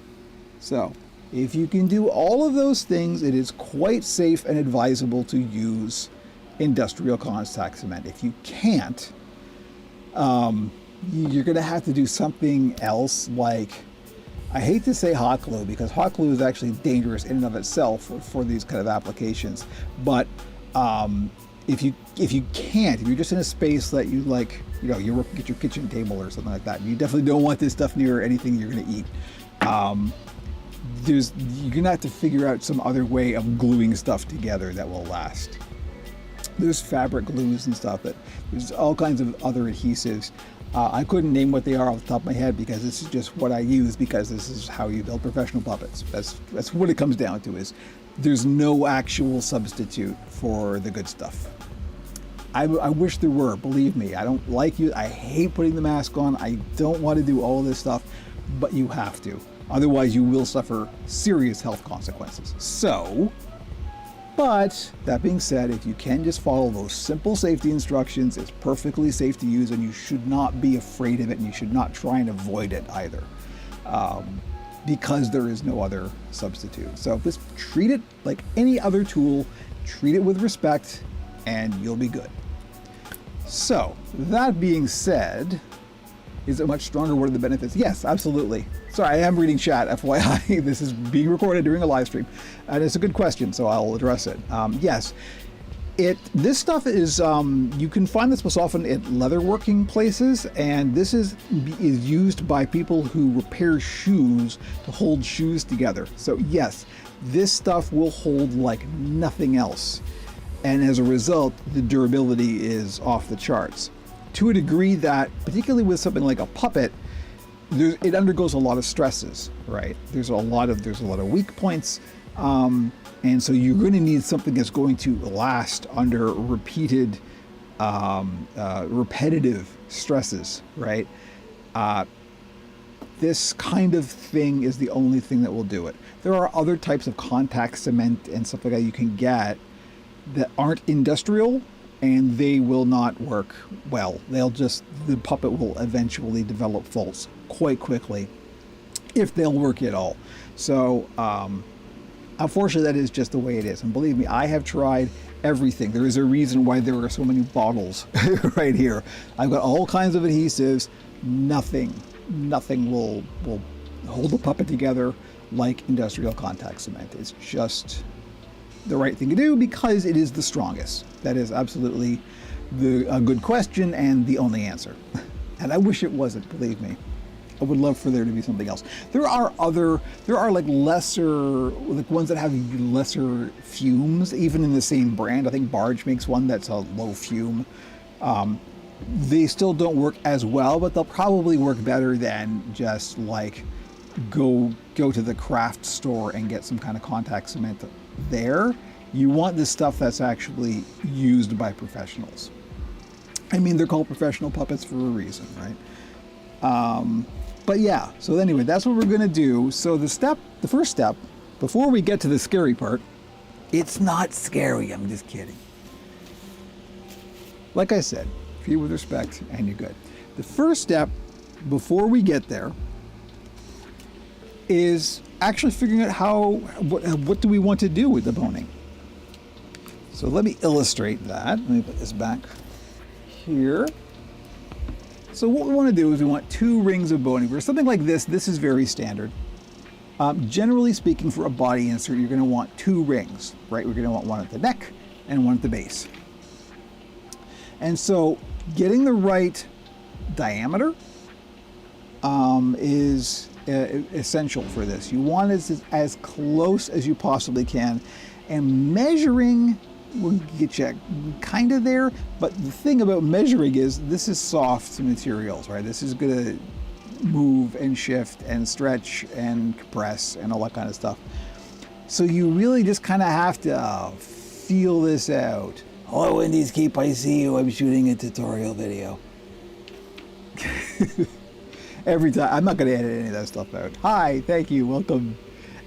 So if you can do all of those things, it is quite safe and advisable to use industrial contact cement. If you can't, you're going to have to do something else, like, I hate to say hot glue, because hot glue is actually dangerous in and of itself for these kind of applications. But if you can't, if you're just in a space that you you get your kitchen table or something like that, you definitely don't want this stuff near anything you're going to eat. You're going to have to figure out some other way of gluing stuff together that will last. There's fabric glues and stuff, but there's all kinds of other adhesives. I couldn't name what they are off the top of my head, because this is just what I use, because this is how you build professional puppets. That's what it comes down to, is there's no actual substitute for the good stuff. I wish there were, believe me. I don't like you. I hate putting the mask on. I don't want to do all this stuff, but you have to. Otherwise, you will suffer serious health consequences. But that being said, if you can just follow those simple safety instructions, it's perfectly safe to use, and you should not be afraid of it, and you should not try and avoid it either, because there is no other substitute. So just treat it like any other tool, treat it with respect, and you'll be good. So that being said, is it much stronger? What are the benefits? Yes, absolutely. Sorry, I am reading chat, FYI. This is being recorded during a live stream, and it's a good question, so I'll address it. Yes, this stuff is, you can find this most often at leatherworking places, and this is used by people who repair shoes to hold shoes together. So yes, this stuff will hold like nothing else, and as a result, the durability is off the charts. To a degree that, particularly with something like a puppet, it undergoes a lot of stresses, right? There's a lot of weak points, and so you're going to need something that's going to last under repeated, repetitive stresses, right? This kind of thing is the only thing that will do it. There are other types of contact cement and stuff like that you can get that aren't industrial, and they will not work well. The puppet will eventually develop faults quite quickly, if they'll work at all. So, unfortunately, that is just the way it is. And believe me, I have tried everything. There is a reason why there are so many bottles right here. I've got all kinds of adhesives. Nothing will hold the puppet together like industrial contact cement. It's just the right thing to do because it is the strongest. That is absolutely a good question and the only answer. And I wish it wasn't, believe me. I would love for there to be something else. There are like lesser, like ones that have lesser fumes, even in the same brand. I think Barge makes one that's a low fume. They still don't work as well, but they'll probably work better than just like go to the craft store and get some kind of contact cement there. You want the stuff that's actually used by professionals. I mean, they're called professional puppets for a reason, right? But yeah, so anyway, that's what we're gonna do. So the first step, before we get to the scary part, it's not scary, I'm just kidding. Like I said, treat with respect and you're good. The first step before we get there is actually figuring out what do we want to do with the boning. So let me illustrate that. Let me put this back here. So what we want to do is we want 2 rings of boning. For something like this is very standard. Generally speaking, for a body insert, you're going to want 2 rings, right? We're going to want one at the neck and one at the base. And so getting the right diameter is essential for this. You want it as close as you possibly can, and measuring will get you kind of there. But the thing about measuring is this is soft materials, right? This is going to move and shift and stretch and compress and all that kind of stuff. So you really just kind of have to feel this out. Hello, Indies Keep, I see you. I'm shooting a tutorial video. Every time. I'm not going to edit any of that stuff out. Hi, thank you, welcome,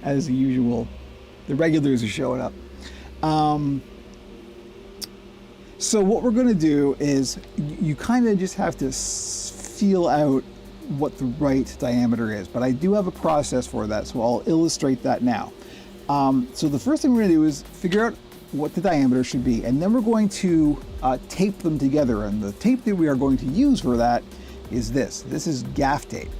as usual. The regulars are showing up. So what we're going to do is you kind of just have to feel out what the right diameter is. But I do have a process for that, so I'll illustrate that now. So the first thing we're going to do is figure out what the diameter should be, and then we're going to tape them together. And the tape that we are going to use for that is this. This is gaff tape.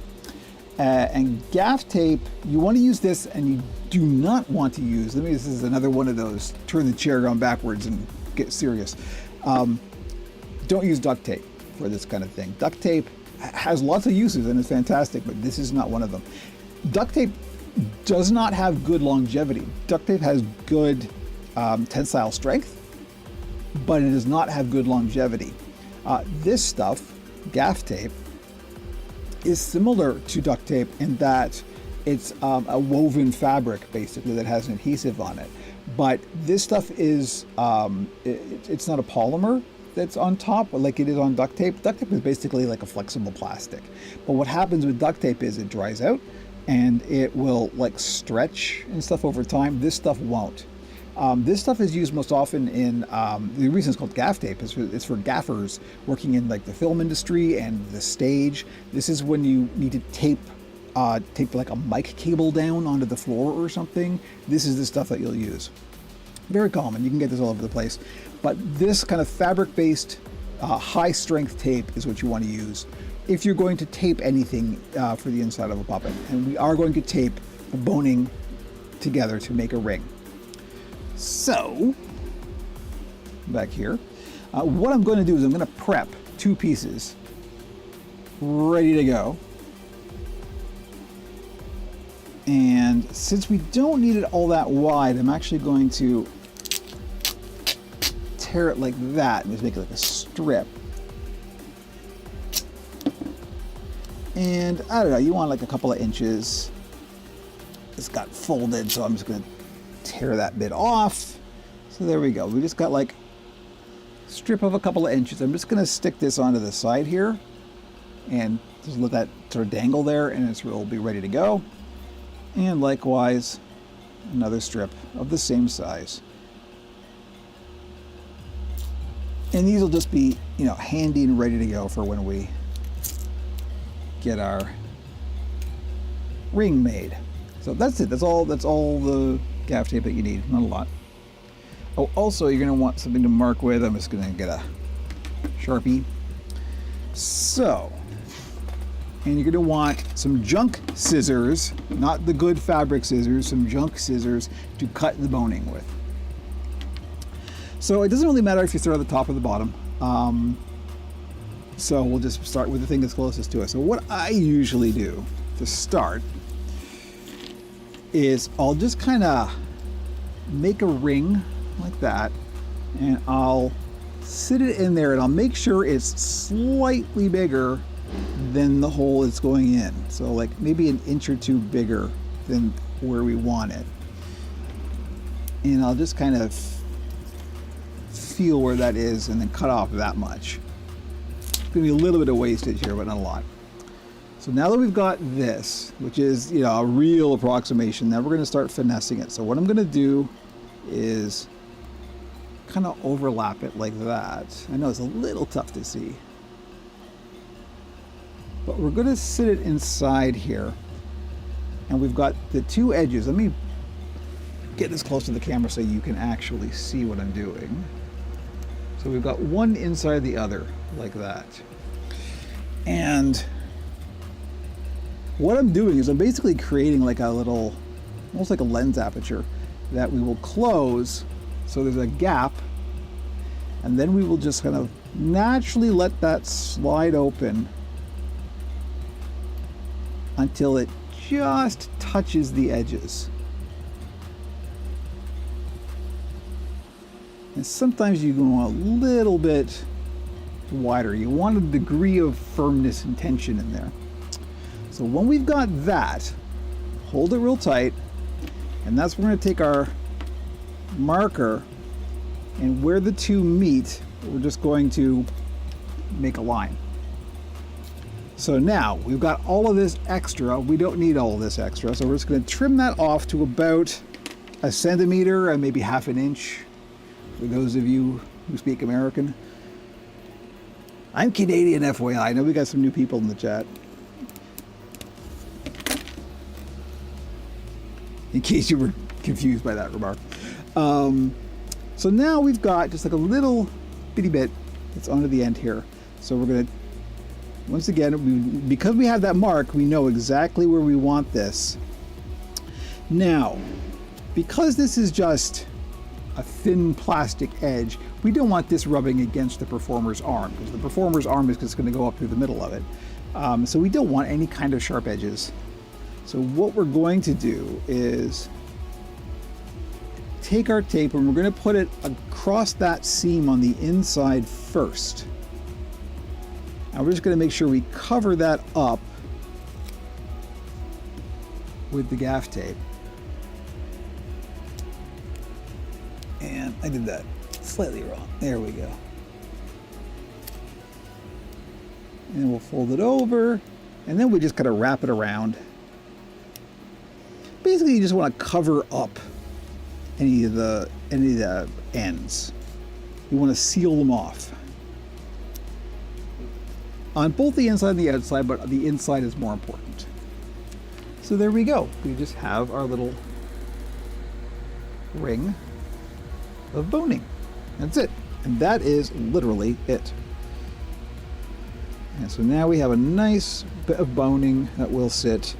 And gaff tape, you want to use this, and you do not want to use, this is another one of those, turn the chair around backwards and get serious. Don't use duct tape for this kind of thing. Duct tape has lots of uses and is fantastic, but this is not one of them. Duct tape does not have good longevity. Duct tape has good tensile strength, but it does not have good longevity. This stuff, gaff tape, is similar to duct tape in that it's a woven fabric basically that has an adhesive on it. But this stuff is, it's not a polymer that's on top like it is on duct tape. Duct tape is basically like a flexible plastic. But what happens with duct tape is it dries out and it will like stretch and stuff over time. This stuff won't. This stuff is used most often in, the reason it's called gaff tape is it's for gaffers working in like the film industry and the stage. This is when you need to tape like a mic cable down onto the floor or something. This is the stuff that you'll use. Very common, you can get this all over the place. But this kind of fabric-based, high-strength tape is what you want to use if you're going to tape anything for the inside of a puppet. And we are going to tape the boning together to make a ring. So, back here, what I'm going to do is I'm going to prep 2 pieces ready to go. And since we don't need it all that wide, I'm actually going to tear it like that and just make it like a strip. And I don't know, you want like a couple of inches. It's got folded, so I'm just going to tear that bit off. So there we go. We just got like a strip of a couple of inches. I'm just going to stick this onto the side here and just let that sort of dangle there, and it'll be ready to go. And likewise, another strip of the same size. And these will just be, you know, handy and ready to go for when we get our ring made. So that's it. That's all the gaff tape that you need. Not a lot. Oh, also you're going to want something to mark with. I'm just going to get a Sharpie. So, and you're going to want some junk scissors, not the good fabric scissors, some junk scissors to cut the boning with. So it doesn't really matter if you start at the top or the bottom. So we'll just start with the thing that's closest to us. So what I usually do to start is I'll just kind of make a ring like that, and I'll sit it in there, and I'll make sure it's slightly bigger than the hole it's going in. So like maybe an inch or two bigger than where we want it. And I'll just kind of feel where that is and then cut off that much. It's gonna be a little bit of wastage here, but not a lot. So now that we've got this, which is, you know, a real approximation, now we're going to start finessing it. So what I'm going to do is kind of overlap it like that. I know it's a little tough to see, but we're going to sit it inside here, and we've got the two edges. Let me get this close to the camera so you can actually see what I'm doing. So we've got one inside the other like that. And what I'm doing is I'm basically creating like a little, almost like a lens aperture that we will close so there's a gap, and then we will just kind of naturally let that slide open until it just touches the edges. And sometimes you go a little bit wider. You want a degree of firmness and tension in there. So when we've got that, hold it real tight, and that's where we're going to take our marker, and where the two meet, we're just going to make a line. So now we've got all of this extra. We don't need all of this extra, so we're just going to trim that off to about 1 centimeter and maybe 1/2 inch for those of you who speak American. I'm Canadian, FYI. I know we got some new people in the chat. In case you were confused by that remark. So now we've got just like a little bitty bit that's onto the end here. So we're going to, once again, because we have that mark, we know exactly where we want this. Now, because this is just a thin plastic edge, we don't want this rubbing against the performer's arm, because the performer's arm is just going to go up through the middle of it. So we don't want any kind of sharp edges. So what we're going to do is take our tape and we're going to put it across that seam on the inside first. And we're just going to make sure we cover that up with the gaff tape. And I did that slightly wrong. There we go. And we'll fold it over, and then we just kind of wrap it around. Basically, you just want to cover up any of the ends. You want to seal them off on both the inside and the outside, but the inside is more important. So there we go. We just have our little ring of boning. That's it. And that is literally it. And so now we have a nice bit of boning that will sit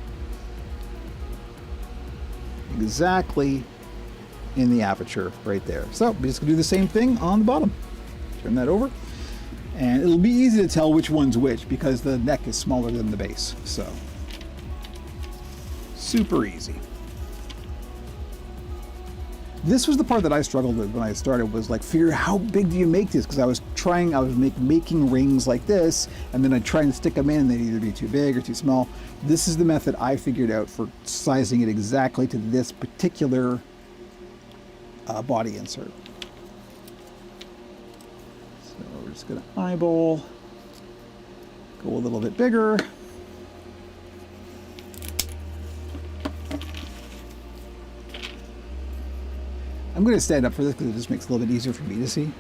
exactly in the aperture right there. So we're just gonna do the same thing on the bottom. Turn that over, and it'll be easy to tell which one's which because the neck is smaller than the base. So super easy. This was the part that I struggled with when I started, was like figure how big do you make this? Because I was making rings like this, and then I'd try and stick them in, and they'd either be too big or too small. This is the method I figured out for sizing it exactly to this particular body insert. So we're just gonna eyeball, go a little bit bigger. I'm going to stand up for this because it just makes it a little bit easier for me to see.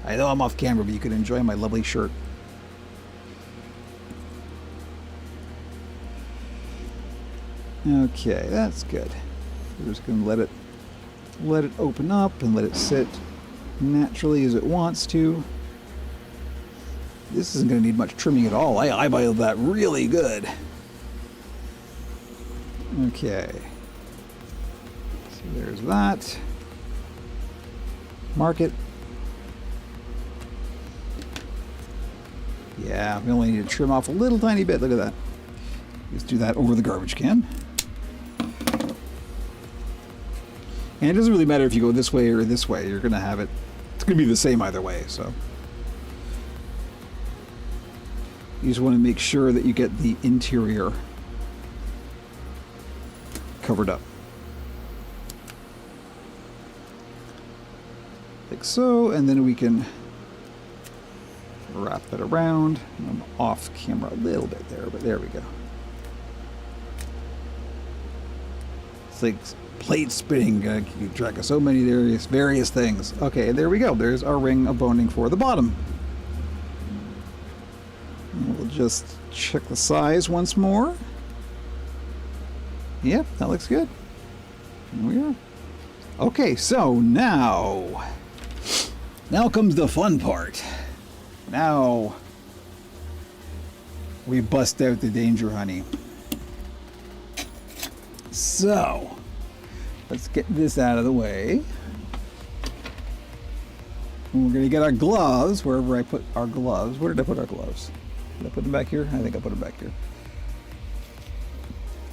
I know I'm off camera, but you can enjoy my lovely shirt. Okay, that's good. We're just going to let it open up and let it sit naturally as it wants to. This isn't going to need much trimming at all. I eyeballed that really good. Okay. There's that. Mark it. Yeah, we only need to trim off a little tiny bit. Look at that. Just do that over the garbage can. And it doesn't really matter if you go this way or this way. You're going to have it. It's going to be the same either way. So you just want to make sure that you get the interior covered up. Like so, and then we can wrap it around. I'm off camera a little bit there, but there we go. It's like plate spinning, keep track of so many various things. Okay, there we go. There's our ring of boning for the bottom. And we'll just check the size once more. Yep, that looks good. There we are. Okay, so now comes the fun part. Now we bust out the danger honey. So let's get this out of the way. And we're going to get our gloves wherever I put our gloves. Where did I put our gloves? Did I put them back here? I think I put them back here.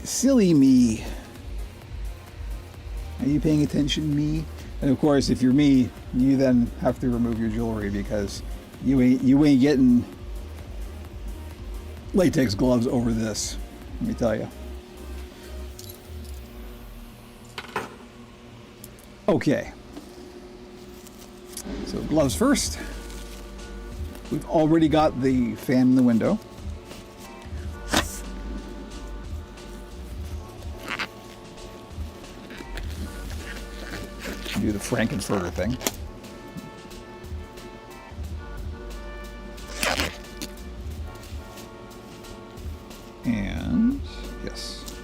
Silly me. Are you paying attention, me? And of course, if you're me, you then have to remove your jewelry because you ain't getting latex gloves over this. Let me tell you. Okay. So gloves first. We've already got the fan in the window. Do the Frankenfurter thing. And yes,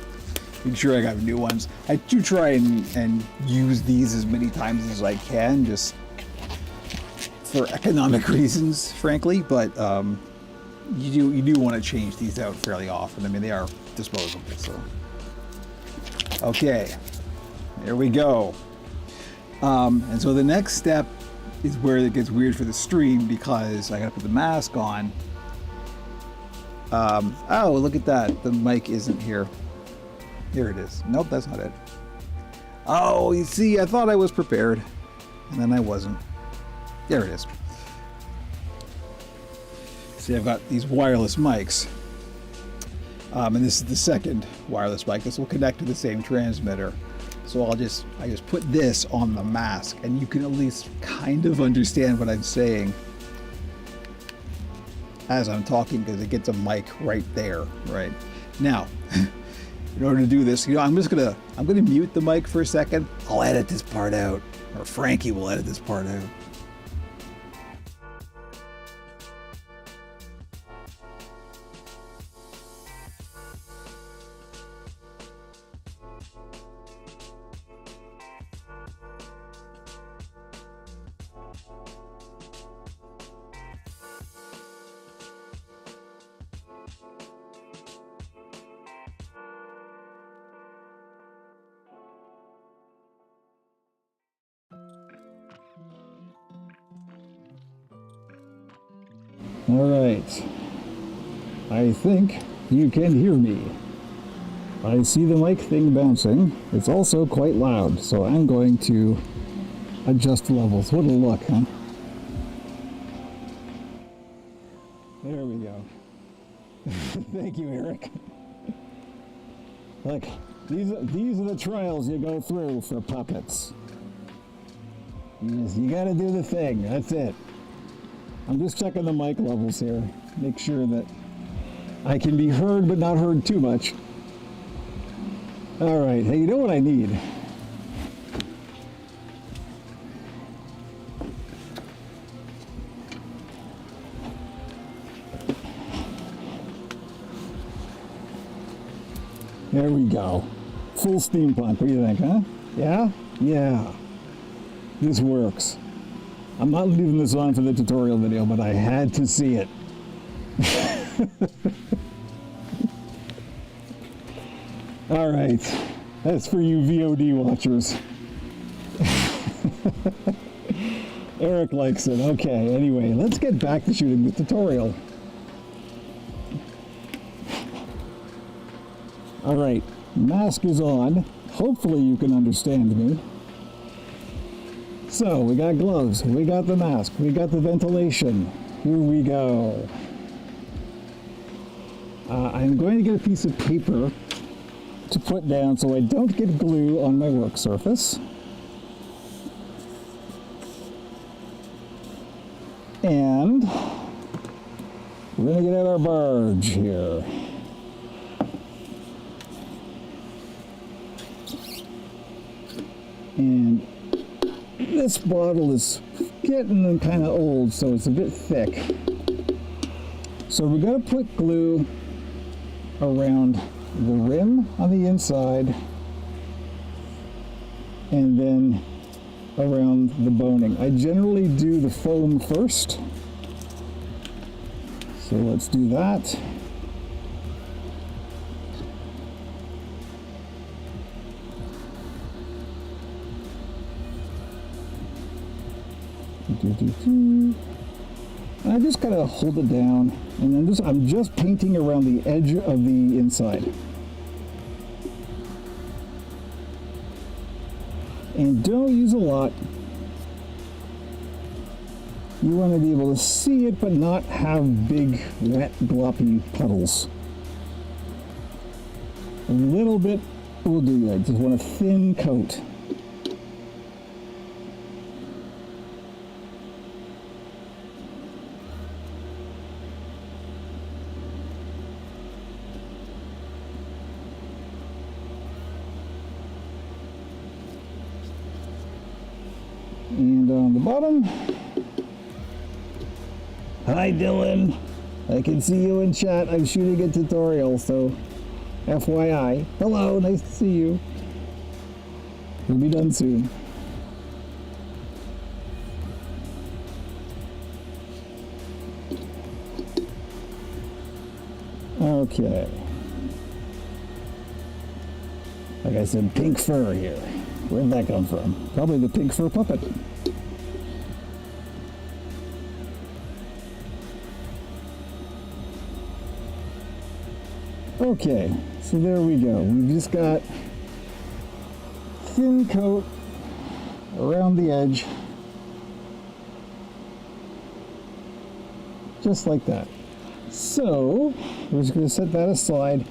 make sure I got new ones. I do try and use these as many times as I can, just for economic reasons, frankly. But you do want to change these out fairly often. I mean, they are disposable. So okay, there we go. And so the next step is where it gets weird for the stream because I gotta put the mask on. Oh, look at that. The mic isn't here. Here it is. Nope, that's not it. Oh, you see, I thought I was prepared, and then I wasn't. There it is. See, I've got these wireless mics. And this is the second wireless mic. This will connect to the same transmitter. So I just put this on the mask, and you can at least kind of understand what I'm saying as I'm talking because it gets a mic right there, right? Now, in order to do this, I'm gonna mute the mic for a second. I'll edit this part out, or Frankie will edit this part out. All right. I think you can hear me. I see the mic thing bouncing. It's also quite loud, so I'm going to adjust levels. What a look, huh? There we go. Thank you, Eric. Look, these are the trials you go through for puppets. You gotta do the thing, that's it. I'm just checking the mic levels here. Make sure that I can be heard but not heard too much. All right, hey, you know what I need? There we go. Full steam pump. What do you think, huh? Yeah? Yeah. This works. I'm not leaving this on for the tutorial video, but I had to see it. All right. That's for you VOD watchers. Eric likes it. Okay, anyway, let's get back to shooting the tutorial. All right, mask is on. Hopefully you can understand me. So we got gloves, we got the mask, we got the ventilation. Here we go. I'm going to get a piece of paper to put down so I don't get glue on my work surface. And we're going to get out our barge here. And this bottle is getting kind of old, so it's a bit thick. So we're going to put glue around the rim on the inside and then around the boning. I generally do the foam first. So let's do that. I just gotta hold it down, and then I'm just painting around the edge of the inside. And don't use a lot. You want to be able to see it, but not have big, wet, gloppy puddles. A little bit will do. I just want a thin coat. And on the bottom, hi Dylan, I can see you in chat. I'm shooting a tutorial, so FYI. Hello, nice to see you. We'll be done soon. Okay. Like I said, pink fur here. Where'd that come from? Probably the pink fur puppet. Okay, so there we go. We've just got thin coat around the edge. Just like that. So, we're just going to set that aside.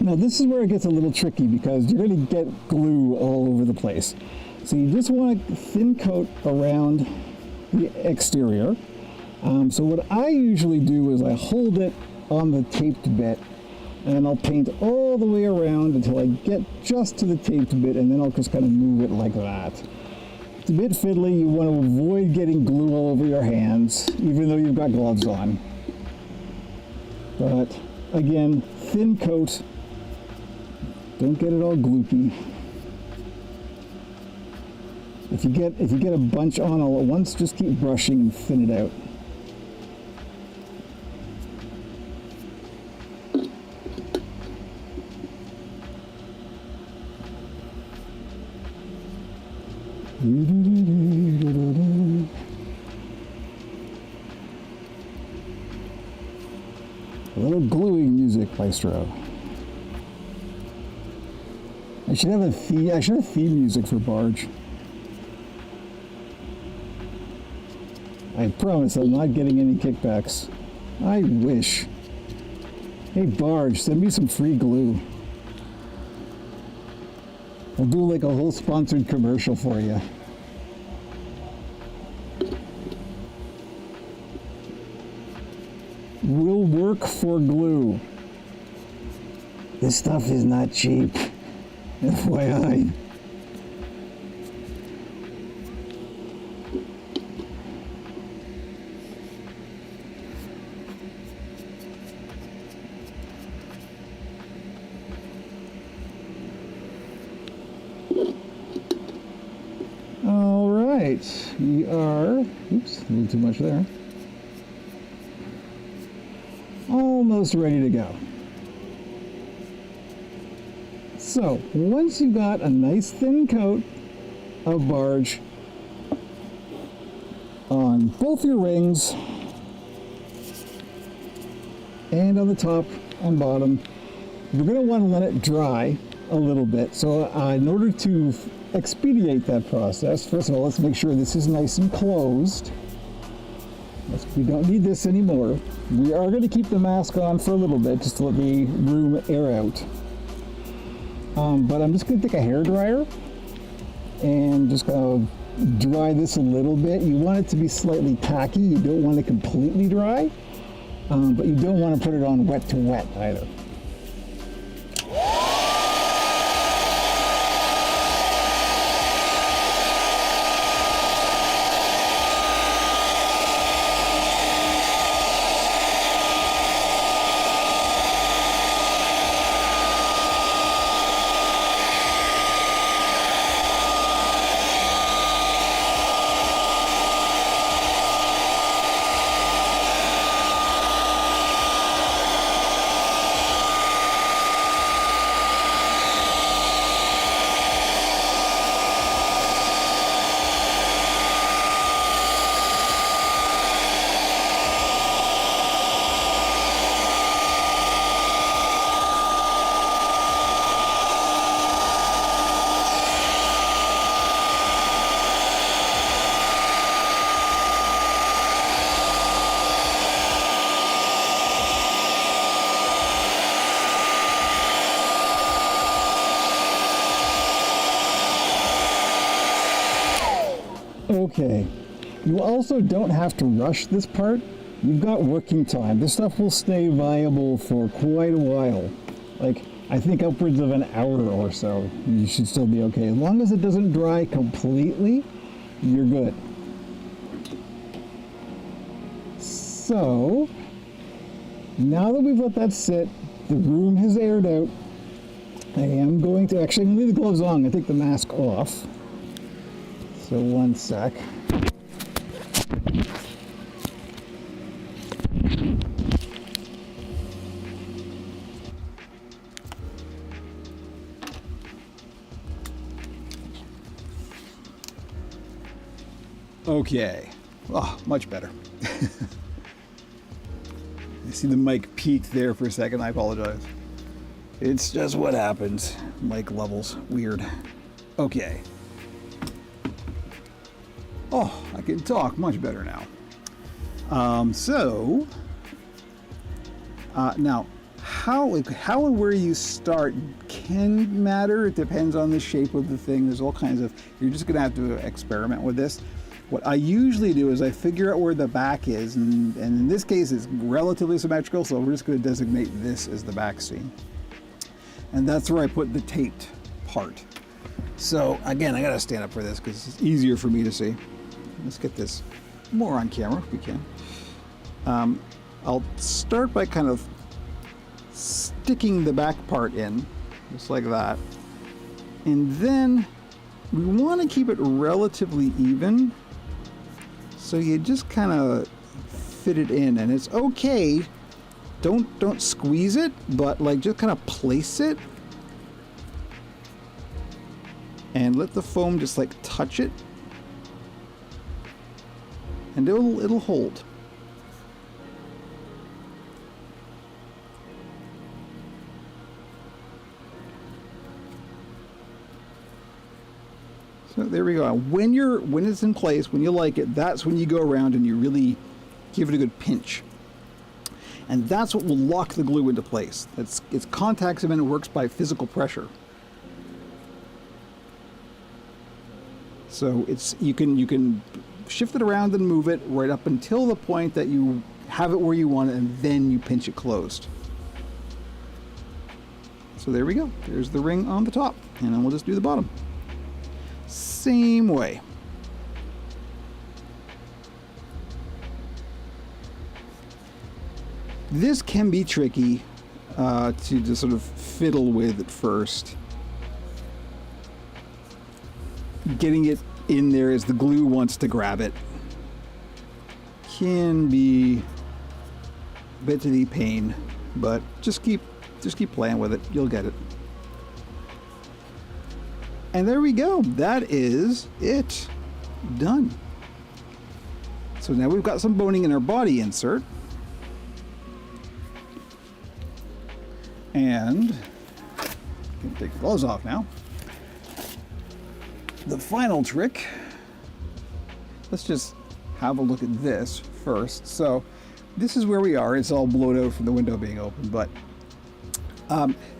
Now this is where it gets a little tricky because you're going to get glue all over the place. So you just want a thin coat around the exterior. So what I usually do is I hold it on the taped bit and I'll paint all the way around until I get just to the taped bit, and then I'll just kind of move it like that. It's a bit fiddly. You want to avoid getting glue all over your hands, even though you've got gloves on. But again, thin coat. Don't get it all gloopy. If you get a bunch on all at once, just keep brushing and thin it out. A little gluing music, Maestro. I should have theme music for Barge. I promise I'm not getting any kickbacks. I wish. Hey Barge, send me some free glue. I'll do like a whole sponsored commercial for you. Will work for glue. This stuff is not cheap. FYI. All right, we are, oops, a little too much there. Almost ready to go. So, once you've got a nice thin coat of Barge on both your rings and on the top and bottom, you're going to want to let it dry a little bit. So in order to expedite that process, first of all, let's make sure this is nice and closed. We don't need this anymore. We are going to keep the mask on for a little bit just to let the room air out. But I'm just going to take a hairdryer and just going to dry this a little bit. You want it to be slightly tacky. You don't want it completely dry, but you don't want to put it on wet to wet either. Okay, you also don't have to rush this part. You've got working time. This stuff will stay viable for quite a while. Like, I think upwards of an hour or so. You should still be okay. As long as it doesn't dry completely, you're good. So, now that we've let that sit, the room has aired out. I am going to, actually, I'm going to leave the gloves on. I'm going to take the mask off. So one sec. Okay. Oh, much better. I see the mic peaked there for a second. I apologize. It's just what happens. Mic levels. Weird. Okay. Oh, I can talk much better now. Now, how and where you start can matter. It depends on the shape of the thing. There's all kinds of, you're just gonna have to experiment with this. What I usually do is I figure out where the back is, and in this case it's relatively symmetrical, so we're just gonna designate this as the back seam. And that's where I put the taped part. So again, I gotta stand up for this because it's easier for me to see. Let's get this more on camera if we can. I'll start by kind of sticking the back part in, just like that. And then we want to keep it relatively even. So you just kind of fit it in, and it's okay. Don't squeeze it, but like just kind of place it. And let the foam just like touch it. And it'll hold. So there we go. When it's in place, when you like it, that's when you go around and you really give it a good pinch. And that's what will lock the glue into place. It's contact cement. It works by physical pressure. So you can shift it around and move it right up until the point that you have it where you want it, and then you pinch it closed. So there we go. There's the ring on the top, and then we'll just do the bottom. Same way. This can be tricky to just sort of fiddle with at first. Getting it in there as the glue wants to grab it can be a bit of a pain, but just keep playing with it. You'll get it. And there we go. That is it. Done. So now we've got some boning in our body insert. And can take the gloves off now. The final trick, let's just have a look at this first. So this is where we are. It's all blown out from the window being open, but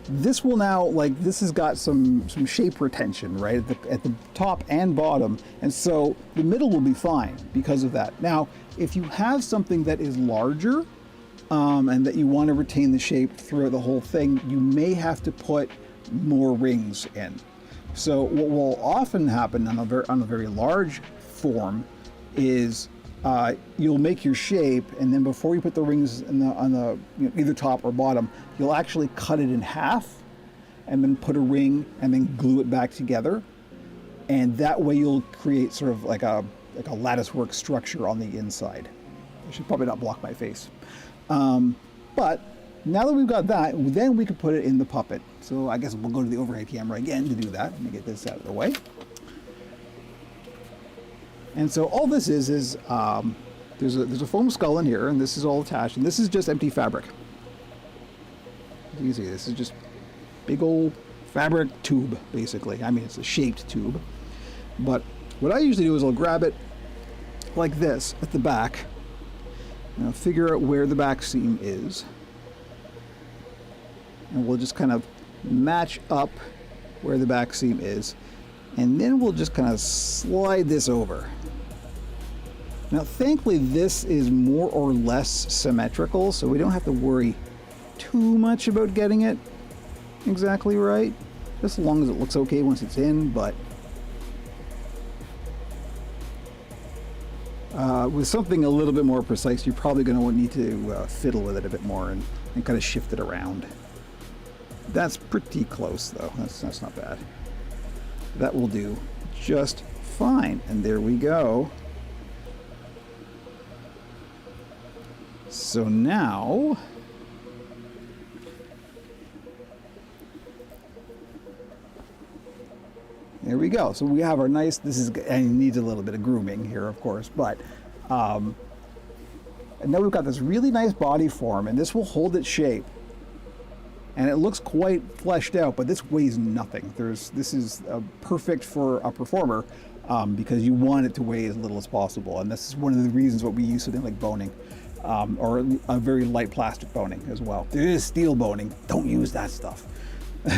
this will now, like, this has got some shape retention, right, at the top and bottom, and so the middle will be fine because of that. Now, if you have something that is larger and that you want to retain the shape throughout the whole thing, you may have to put more rings in. So what will often happen on a very large form is you'll make your shape, and then before you put the rings on the either top or bottom, you'll actually cut it in half and then put a ring and then glue it back together. And that way you'll create sort of like a lattice work structure on the inside. I should probably not block my face. But now that we've got that, then we can put it in the puppet. So I guess we'll go to the overhead camera again to do that. Let me get this out of the way. And so all this is there's a foam skull in here, and this is all attached, and this is just empty fabric. You can see this is just big old fabric tube, basically. I mean, it's a shaped tube. But what I usually do is I'll grab it like this at the back, and I'll figure out where the back seam is. And we'll just kind of match up where the back seam is, and then we'll just kind of slide this over. Now, thankfully, this is more or less symmetrical, so we don't have to worry too much about getting it exactly right, just as long as it looks okay once it's in. But with something a little bit more precise, you're probably going to need to fiddle with it a bit more and kind of shift it around. That's pretty close, though. That's not bad. That will do just fine. And there we go. So now, there we go. So we have our nice, this is, and it needs a little bit of grooming here, of course, but and now we've got this really nice body form, and this will hold its shape. And it looks quite fleshed out, but this weighs nothing. This is perfect for a performer because you want it to weigh as little as possible. And this is one of the reasons what we use something like boning or a very light plastic boning as well. There is steel boning. Don't use that stuff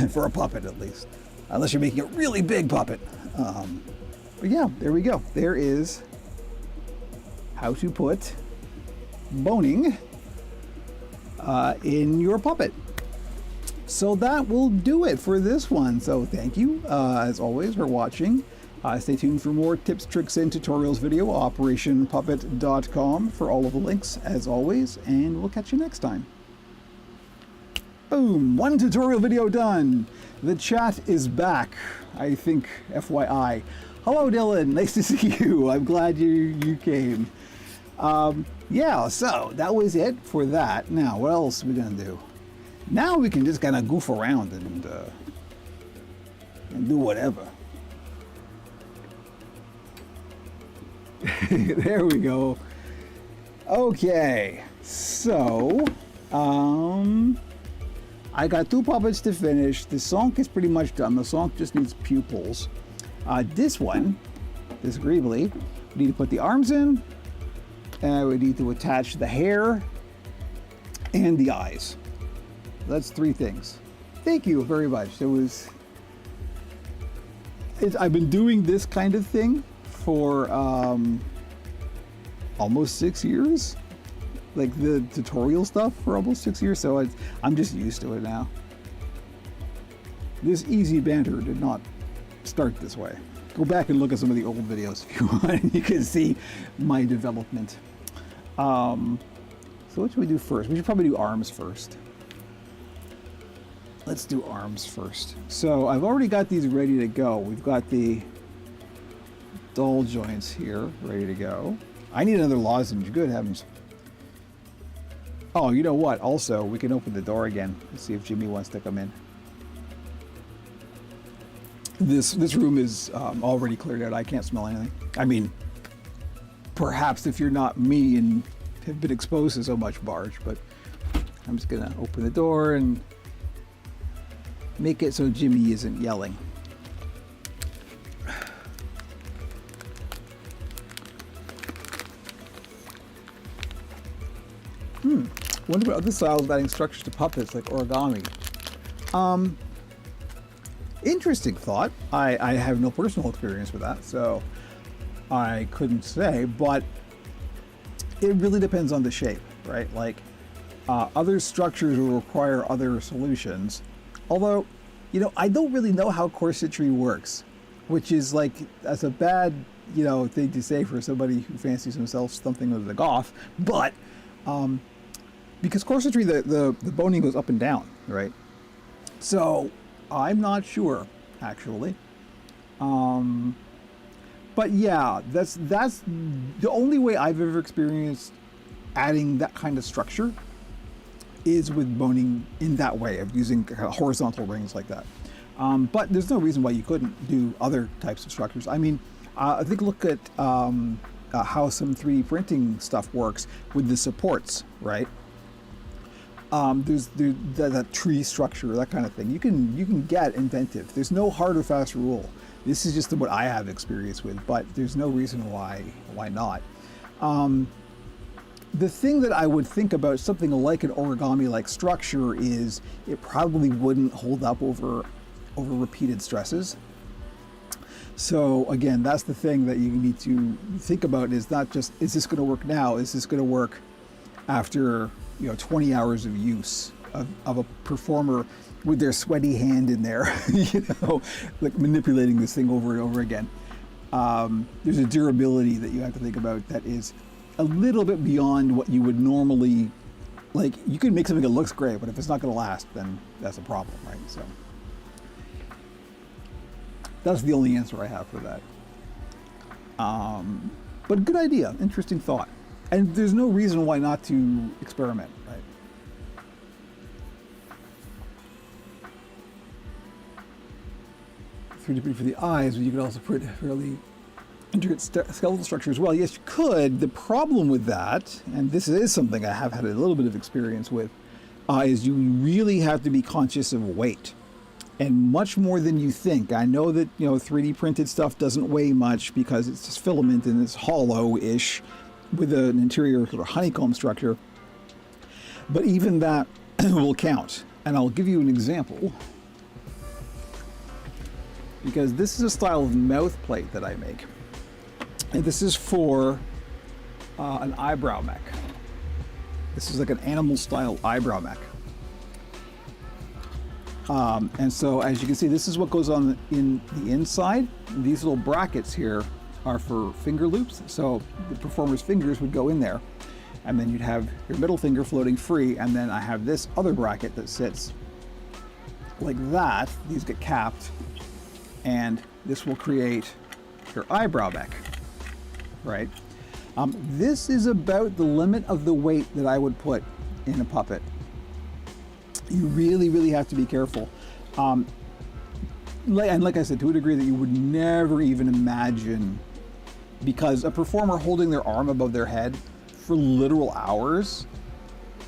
for a puppet, at least, unless you're making a really big puppet. But yeah, there we go. There is how to put boning in your puppet. So that will do it for this one. So thank you, as always, for watching. Stay tuned for more tips, tricks, and tutorials video, operationpuppet.com for all of the links, as always, and we'll catch you next time. Boom, one tutorial video done. The chat is back, I think, FYI. Hello, Dylan, nice to see you. I'm glad you came. Yeah, so that was it for that. Now, what else are we gonna do? Now we can just kind of goof around and do whatever. There we go. Okay, so I got two puppets to finish. The sonk is pretty much done. The sonk just needs pupils. This one, disagreeably, we need to put the arms in, and we need to attach the hair and the eyes. That's 3 things. Thank you very much. I've been doing this kind of thing for almost 6 years, like the tutorial stuff for almost 6 years. So I'm just used to it now. This easy banter did not start this way. Go back and look at some of the old videos if you want. You can see my development. So what should we do first? We should probably do arms first. Let's do arms first. So I've already got these ready to go. We've got the dull joints here ready to go. I need another lozenge. Good heavens. Oh, you know what? Also, we can open the door again and see if Jimmy wants to come in. This room is already cleared out. I can't smell anything. I mean, perhaps if you're not me and have been exposed to so much barge, but I'm just gonna open the door and make it so Jimmy isn't yelling. Wonder about other styles of adding structures to puppets like origami. Interesting thought. I have no personal experience with that, so I couldn't say, but it really depends on the shape, right? Like other structures will require other solutions. Although, you know, I don't really know how corsetry works, which is like, that's a bad, you know, thing to say for somebody who fancies himself something of the goth, but because corsetry, the boning goes up and down, right? So I'm not sure, actually. But yeah, that's the only way I've ever experienced adding that kind of structure is with boning in that way, of using horizontal rings like that. But there's no reason why you couldn't do other types of structures. I mean, I think look at how some 3D printing stuff works with the supports, right? There's that tree structure, that kind of thing. You can get inventive. There's no hard or fast rule. This is just what I have experience with, but there's no reason why not. The thing that I would think about something like an origami-like structure is it probably wouldn't hold up over repeated stresses. So again, that's the thing that you need to think about, is not just, is this going to work now? Is this going to work after 20 hours of use of a performer with their sweaty hand in there, like manipulating this thing over and over again. There's a durability that you have to think about that is a little bit beyond what you would normally, like, you can make something that looks great, but if it's not going to last, then that's a problem, right? So that's the only answer I have for that. But good idea, interesting thought. And there's no reason why not to experiment, right? For the eyes, but you could also put fairly intricate skeletal structure as well. Yes, you could. The problem with that, and this is something I have had a little bit of experience with, is you really have to be conscious of weight, and much more than you think. I know that 3D printed stuff doesn't weigh much because it's just filament and it's hollow-ish with an interior sort of honeycomb structure, but even that will count. And I'll give you an example, because this is a style of mouth plate that I make. And this is for an eyebrow mech. This is like an animal style eyebrow mech. And so as you can see, this is what goes on in the inside. These little brackets here are for finger loops. So the performer's fingers would go in there, and then you'd have your middle finger floating free. And then I have this other bracket that sits like that. These get capped, and this will create your eyebrow mech, right? This is about the limit of the weight that I would put in a puppet. You really, really have to be careful. And like I said, to a degree that you would never even imagine, because a performer holding their arm above their head for literal hours,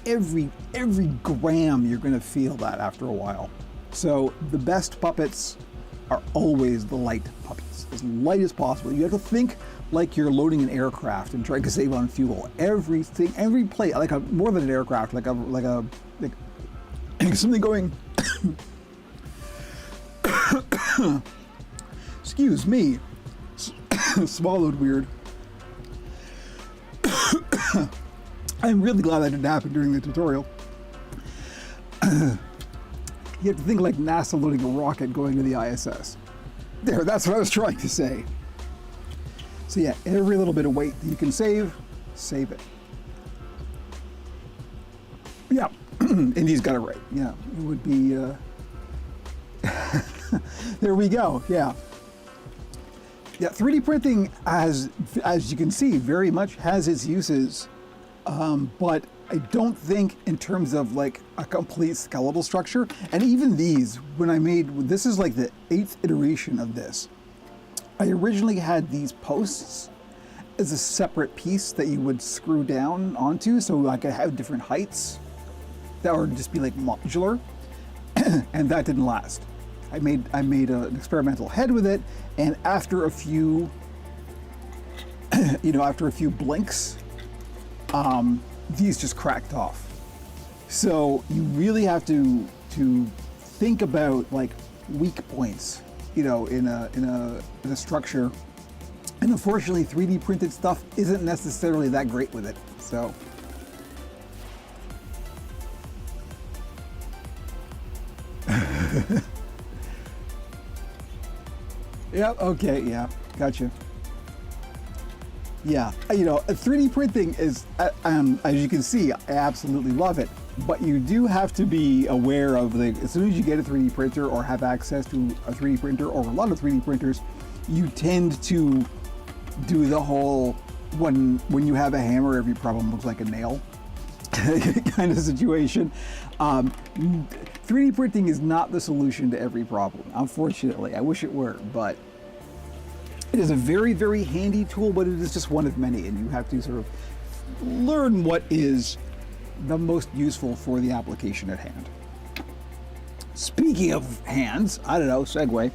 every gram you're gonna feel that after a while. So the best puppets are always the light puppets, as light as possible. You have to think like you're loading an aircraft and trying to save on fuel. Everything, every plate, like more than an aircraft, like something going. Excuse me, swallowed weird. I'm really glad that didn't happen during the tutorial. You have to think like NASA loading a rocket going to the ISS. There, that's what I was trying to say. So yeah, every little bit of weight that you can save it. Yeah, Indy's got it right. Yeah, it would be, there we go, yeah. Yeah, 3D printing, as you can see, very much has its uses, but I don't think in terms of like a complete skeletal structure. And even these, when I made, this is like the 8th iteration of this. I originally had these posts as a separate piece that you would screw down onto, so I could have different heights that would just be like modular, and that didn't last. I made an experimental head with it, and after a few, after a few blinks, these just cracked off. So you really have to think about like weak points, in a structure. And unfortunately, 3D printed stuff isn't necessarily that great with it. So. Yep, okay, yeah, gotcha. Yeah, 3D printing is, as you can see, I absolutely love it. But you do have to be aware of, as soon as you get a 3D printer or have access to a 3D printer or a lot of 3D printers, you tend to do the whole, when you have a hammer, every problem looks like a nail kind of situation. 3D printing is not the solution to every problem, unfortunately. I wish it were, but it is a very, very handy tool, but it is just one of many, and you have to sort of learn what is the most useful for the application at hand. Speaking of hands, I don't know, segue.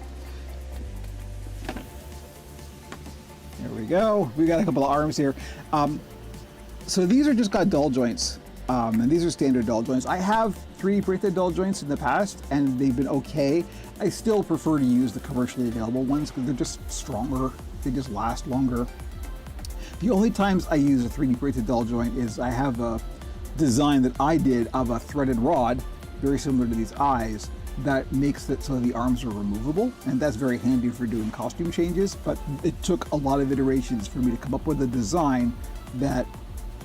There we go. We got a couple of arms here. So these are just got dull joints. And these are standard dull joints. I have 3D printed dull joints in the past, and they've been okay. I still prefer to use the commercially available ones because they're just stronger. They just last longer. The only times I use a 3D printed dull joint is I have a design that I did of a threaded rod, very similar to these eyes, that makes it so the arms are removable, and that's very handy for doing costume changes. But it took a lot of iterations for me to come up with a design that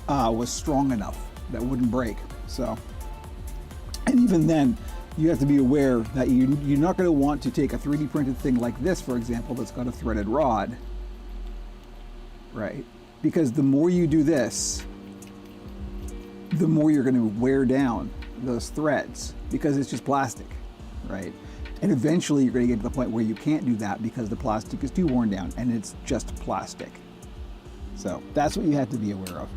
was strong enough that wouldn't break. So, and even then, you have to be aware that you're not going to want to take a 3D printed thing like this, for example, that's got a threaded rod, right? Because the more you do this, the more you're going to wear down those threads, because it's just plastic, right? And eventually you're going to get to the point where you can't do that because the plastic is too worn down and it's just plastic. So that's what you have to be aware of.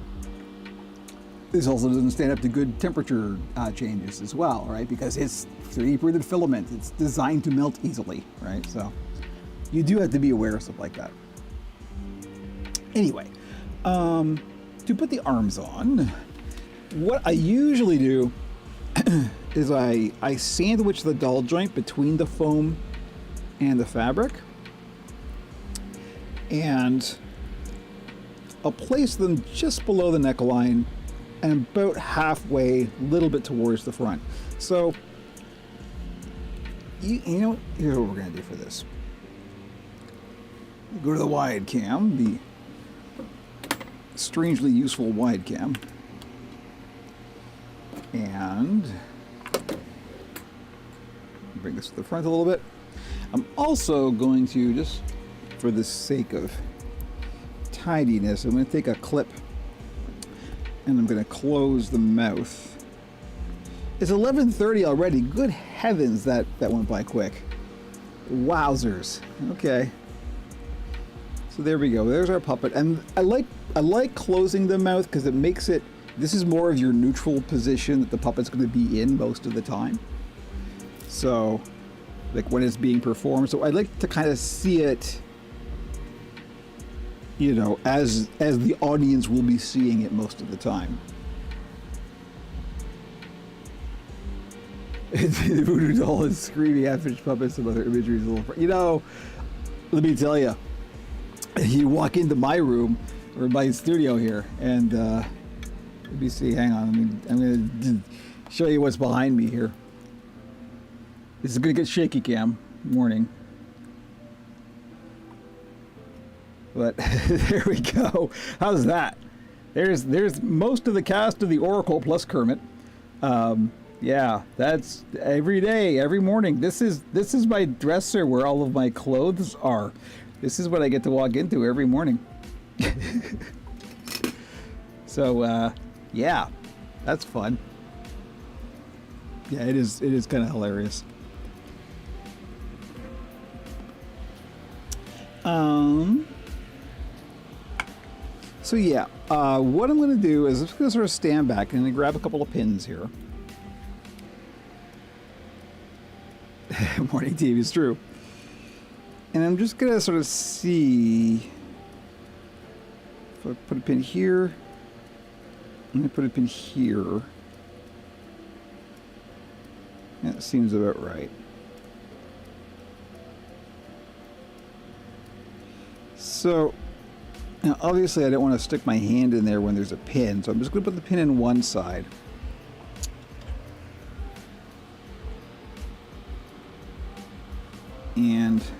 This also doesn't stand up to good temperature changes as well, right? Because it's 3D printed filament. It's designed to melt easily, right? So you do have to be aware of stuff like that. Anyway, to put the arms on, what I usually do is I sandwich the dull joint between the foam and the fabric, and I'll place them just below the neckline and about halfway, a little bit towards the front. So, you know, here's what we're gonna do for this. Go to the wide cam, the strangely useful wide cam, and bring this to the front a little bit. I'm also going to, just for the sake of tidiness, I'm going to take a clip and I'm going to close the mouth. It's 11:30 already. Good heavens, that went by quick. Wowzers. Okay. So there we go. There's our puppet. And I like closing the mouth because it makes it, this is more of your neutral position that the puppet's going to be in most of the time. So like when it's being performed. So I'd like to kind of see it, you know, as the audience will be seeing it most of the time. The voodoo doll is screaming at fish puppets and other imagery is a little. You know, let me tell you, you walk into my room or my studio here, and let me see. Hang on, I'm gonna show you what's behind me here. This is gonna get shaky cam. Warning. But there we go. How's that? There's most of the cast of the Oracle plus Kermit. Yeah, that's every day, every morning. This is my dresser where all of my clothes are. This is what I get to walk into every morning. So yeah, that's fun. Yeah, it is kind of hilarious. So yeah, what I'm going to do is I'm just going to sort of stand back and grab a couple of pins here. Morning TV is true. And I'm just going to sort of see if I put a pin here. I'm going to put a pin here. That seems about right. So, now obviously I don't want to stick my hand in there when there's a pin, so I'm just going to put the pin in one side. And let's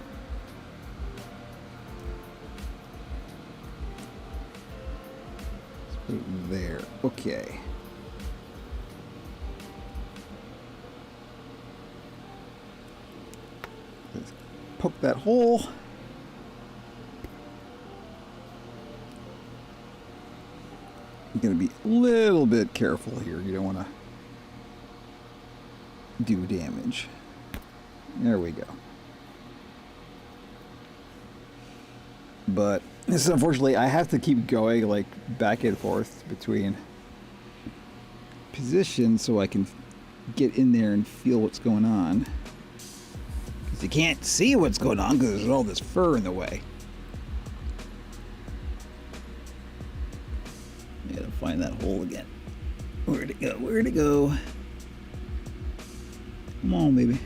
put it there. Okay. Let's poke that hole. You're going to be a little bit careful here. You don't want to do damage. There we go. But this is, unfortunately, I have to keep going like back and forth between positions so I can get in there and feel what's going on. Because you can't see what's going on because there's all this fur in the way. I gotta find that hole again. Where'd it go? Where'd it go? Come on, baby.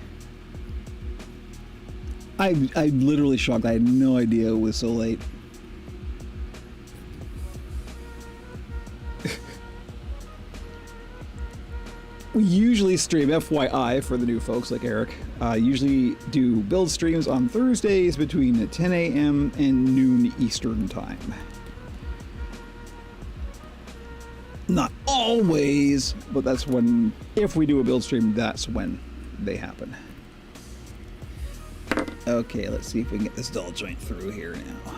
I'm literally shocked. I had no idea it was so late. We usually stream, FYI, for the new folks like Eric, usually do build streams on Thursdays between 10 a.m. and noon Eastern time. Not always, but that's when, if we do a build stream, that's when they happen. Okay, let's see if we can get this doll joint through here now.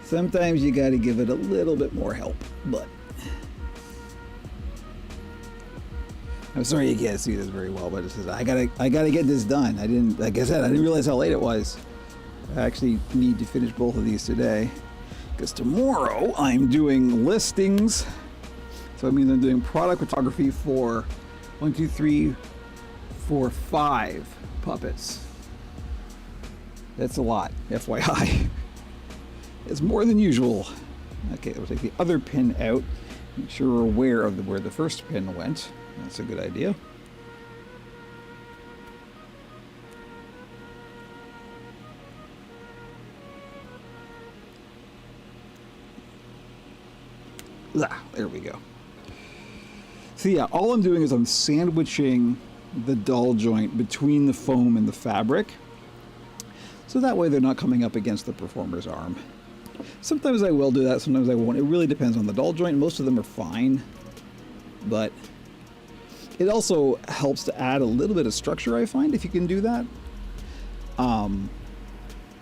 Sometimes you gotta give it a little bit more help, but I'm sorry you can't see this very well, but it says I gotta get this done. I didn't, like I said, I didn't realize how late it was. I actually need to finish both of these today because tomorrow I'm doing listings. So it means I'm doing product photography for 1, 2, 3, 4, 5 puppets. That's a lot, FYI. It's more than usual. Okay, we'll take the other pin out. Make sure we're aware of where the first pin went. That's a good idea. There we go. So yeah, all I'm doing is I'm sandwiching the doll joint between the foam and the fabric. So that way they're not coming up against the performer's arm. Sometimes I will do that, sometimes I won't. It really depends on the doll joint. Most of them are fine, but it also helps to add a little bit of structure, I find, if you can do that.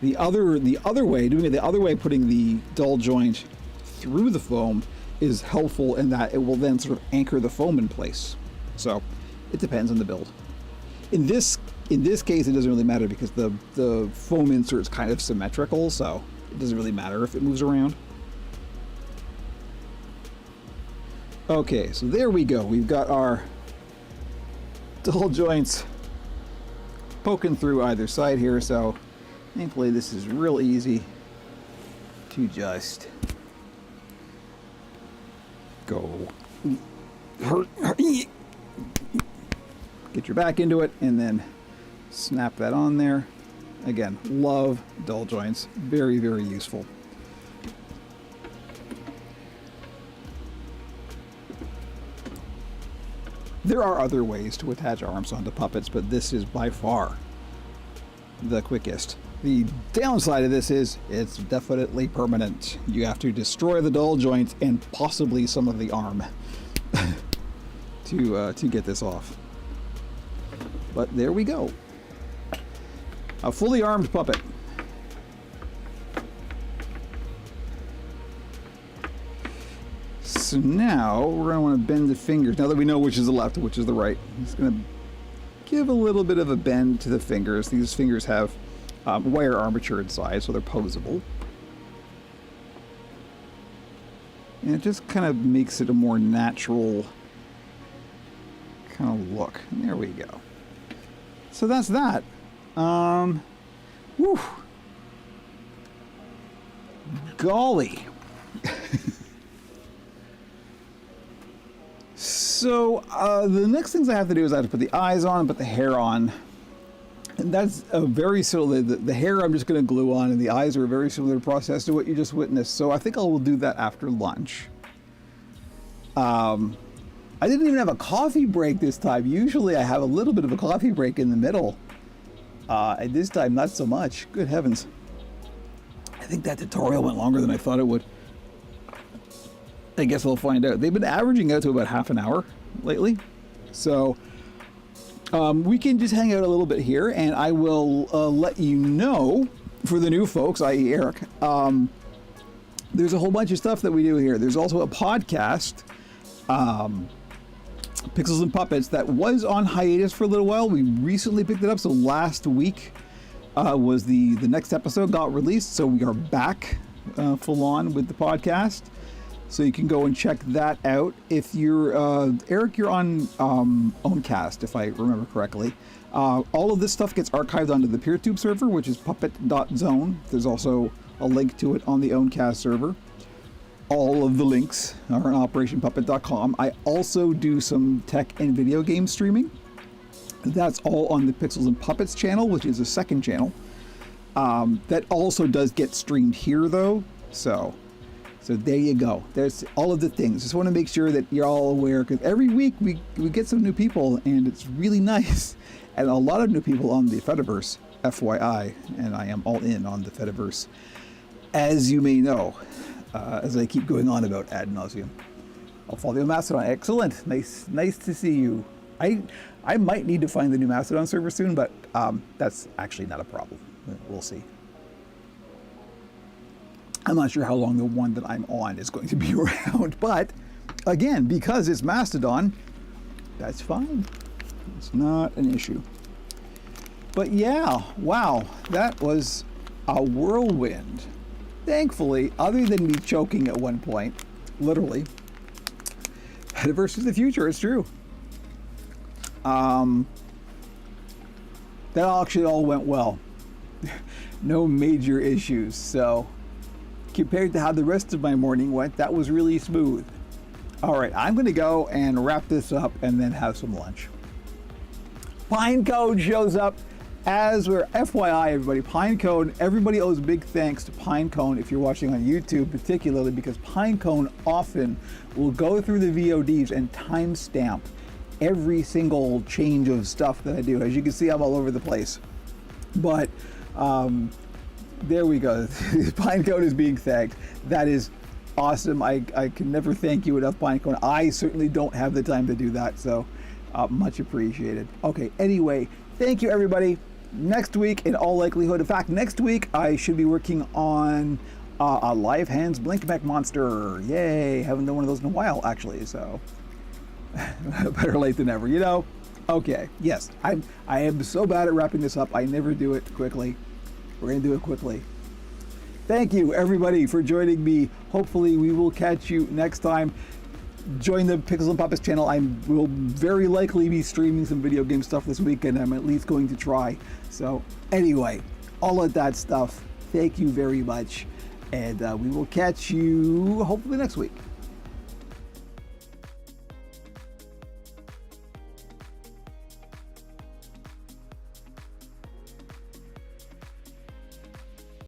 The other way, doing it the other way, putting the doll joint through the foam is helpful in that it will then sort of anchor the foam in place. So it depends on the build. In this case, it doesn't really matter because the foam insert is kind of symmetrical, so it doesn't really matter if it moves around. Okay, so there we go. We've got our doll joints poking through either side here, so thankfully this is real easy to just go. Get your back into it and then snap that on there. Again, love dull joints. Very, very useful. There are other ways to attach arms onto puppets, but this is by far the quickest. The downside of this is it's definitely permanent. You have to destroy the dull joints and possibly some of the arm to get this off. But there we go. A fully armed puppet. So now we're going to want to bend the fingers. Now that we know which is the left and which is the right, I'm just going to give a little bit of a bend to the fingers. These fingers have wire armature inside, so they're posable. And it just kind of makes it a more natural kind of look. And there we go. So that's that. Whew. Golly. So the next things I have to do is I have to put the eyes on and put the hair on. And that's a very similar, the hair I'm just going to glue on, and the eyes are a very similar process to what you just witnessed. So I think I will do that after lunch. I didn't even have a coffee break this time. Usually I have a little bit of a coffee break in the middle. And this time, not so much. Good heavens. I think that tutorial went longer than I thought it would. I guess we'll find out. They've been averaging out to about half an hour lately. So we can just hang out a little bit here, and I will let you know, for the new folks, i.e. Eric, there's a whole bunch of stuff that we do here. There's also a podcast, Pixels and Puppets, that was on hiatus for a little while. We recently picked it up, so last week was the next episode got released, so we are back full on with the podcast. So you can go and check that out. If you're, Eric, you're on Owncast, if I remember correctly. All of this stuff gets archived onto the PeerTube server, which is puppet.zone. There's also a link to it on the Owncast server. All of the links are on operationpuppet.com. I also do some tech and video game streaming. That's all on the Pixels and Puppets channel, which is a second channel. That also does get streamed here, though. So there you go. There's all of the things. Just want to make sure that you're all aware, because every week we get some new people, and it's really nice. And a lot of new people on the Fediverse, FYI, and I am all in on the Fediverse, as you may know, as I keep going on about ad nauseum. I'll follow you on Mastodon. Excellent. Nice to see you. I might need to find the new Mastodon server soon, but that's actually not a problem. We'll see. I'm not sure how long the one that I'm on is going to be around, but again, because it's Mastodon, that's fine. It's not an issue. But yeah, wow, that was a whirlwind. Thankfully, other than me choking at one point, literally, Fediverse is the future, it's true. That actually all went well. No major issues, so compared to how the rest of my morning went, that was really smooth. All right, I'm going to go and wrap this up and then have some lunch. Pinecone shows up as we're, FYI, everybody, Pinecone, everybody owes big thanks to Pinecone if you're watching on YouTube, particularly because Pinecone often will go through the VODs and timestamp every single change of stuff that I do. As you can see, I'm all over the place. But there we go. Pinecone is being thanked. That is awesome. I can never thank you enough, Pinecone. I certainly don't have the time to do that, so much appreciated. Okay, anyway, thank you, everybody. Next week, in all likelihood, in fact, next week, I should be working on a Live Hands Blink Mech monster. Yay! Haven't done one of those in a while, actually, so better late than never, you know? Okay, yes, I am so bad at wrapping this up. I never do it quickly. We're going to do it quickly. Thank you, everybody, for joining me. Hopefully, we will catch you next time. join the Pixels and Puppets channel. I will very likely be streaming some video game stuff this weekend. I'm at least going to try. So anyway, all of that stuff. Thank you very much. And we will catch you hopefully next week.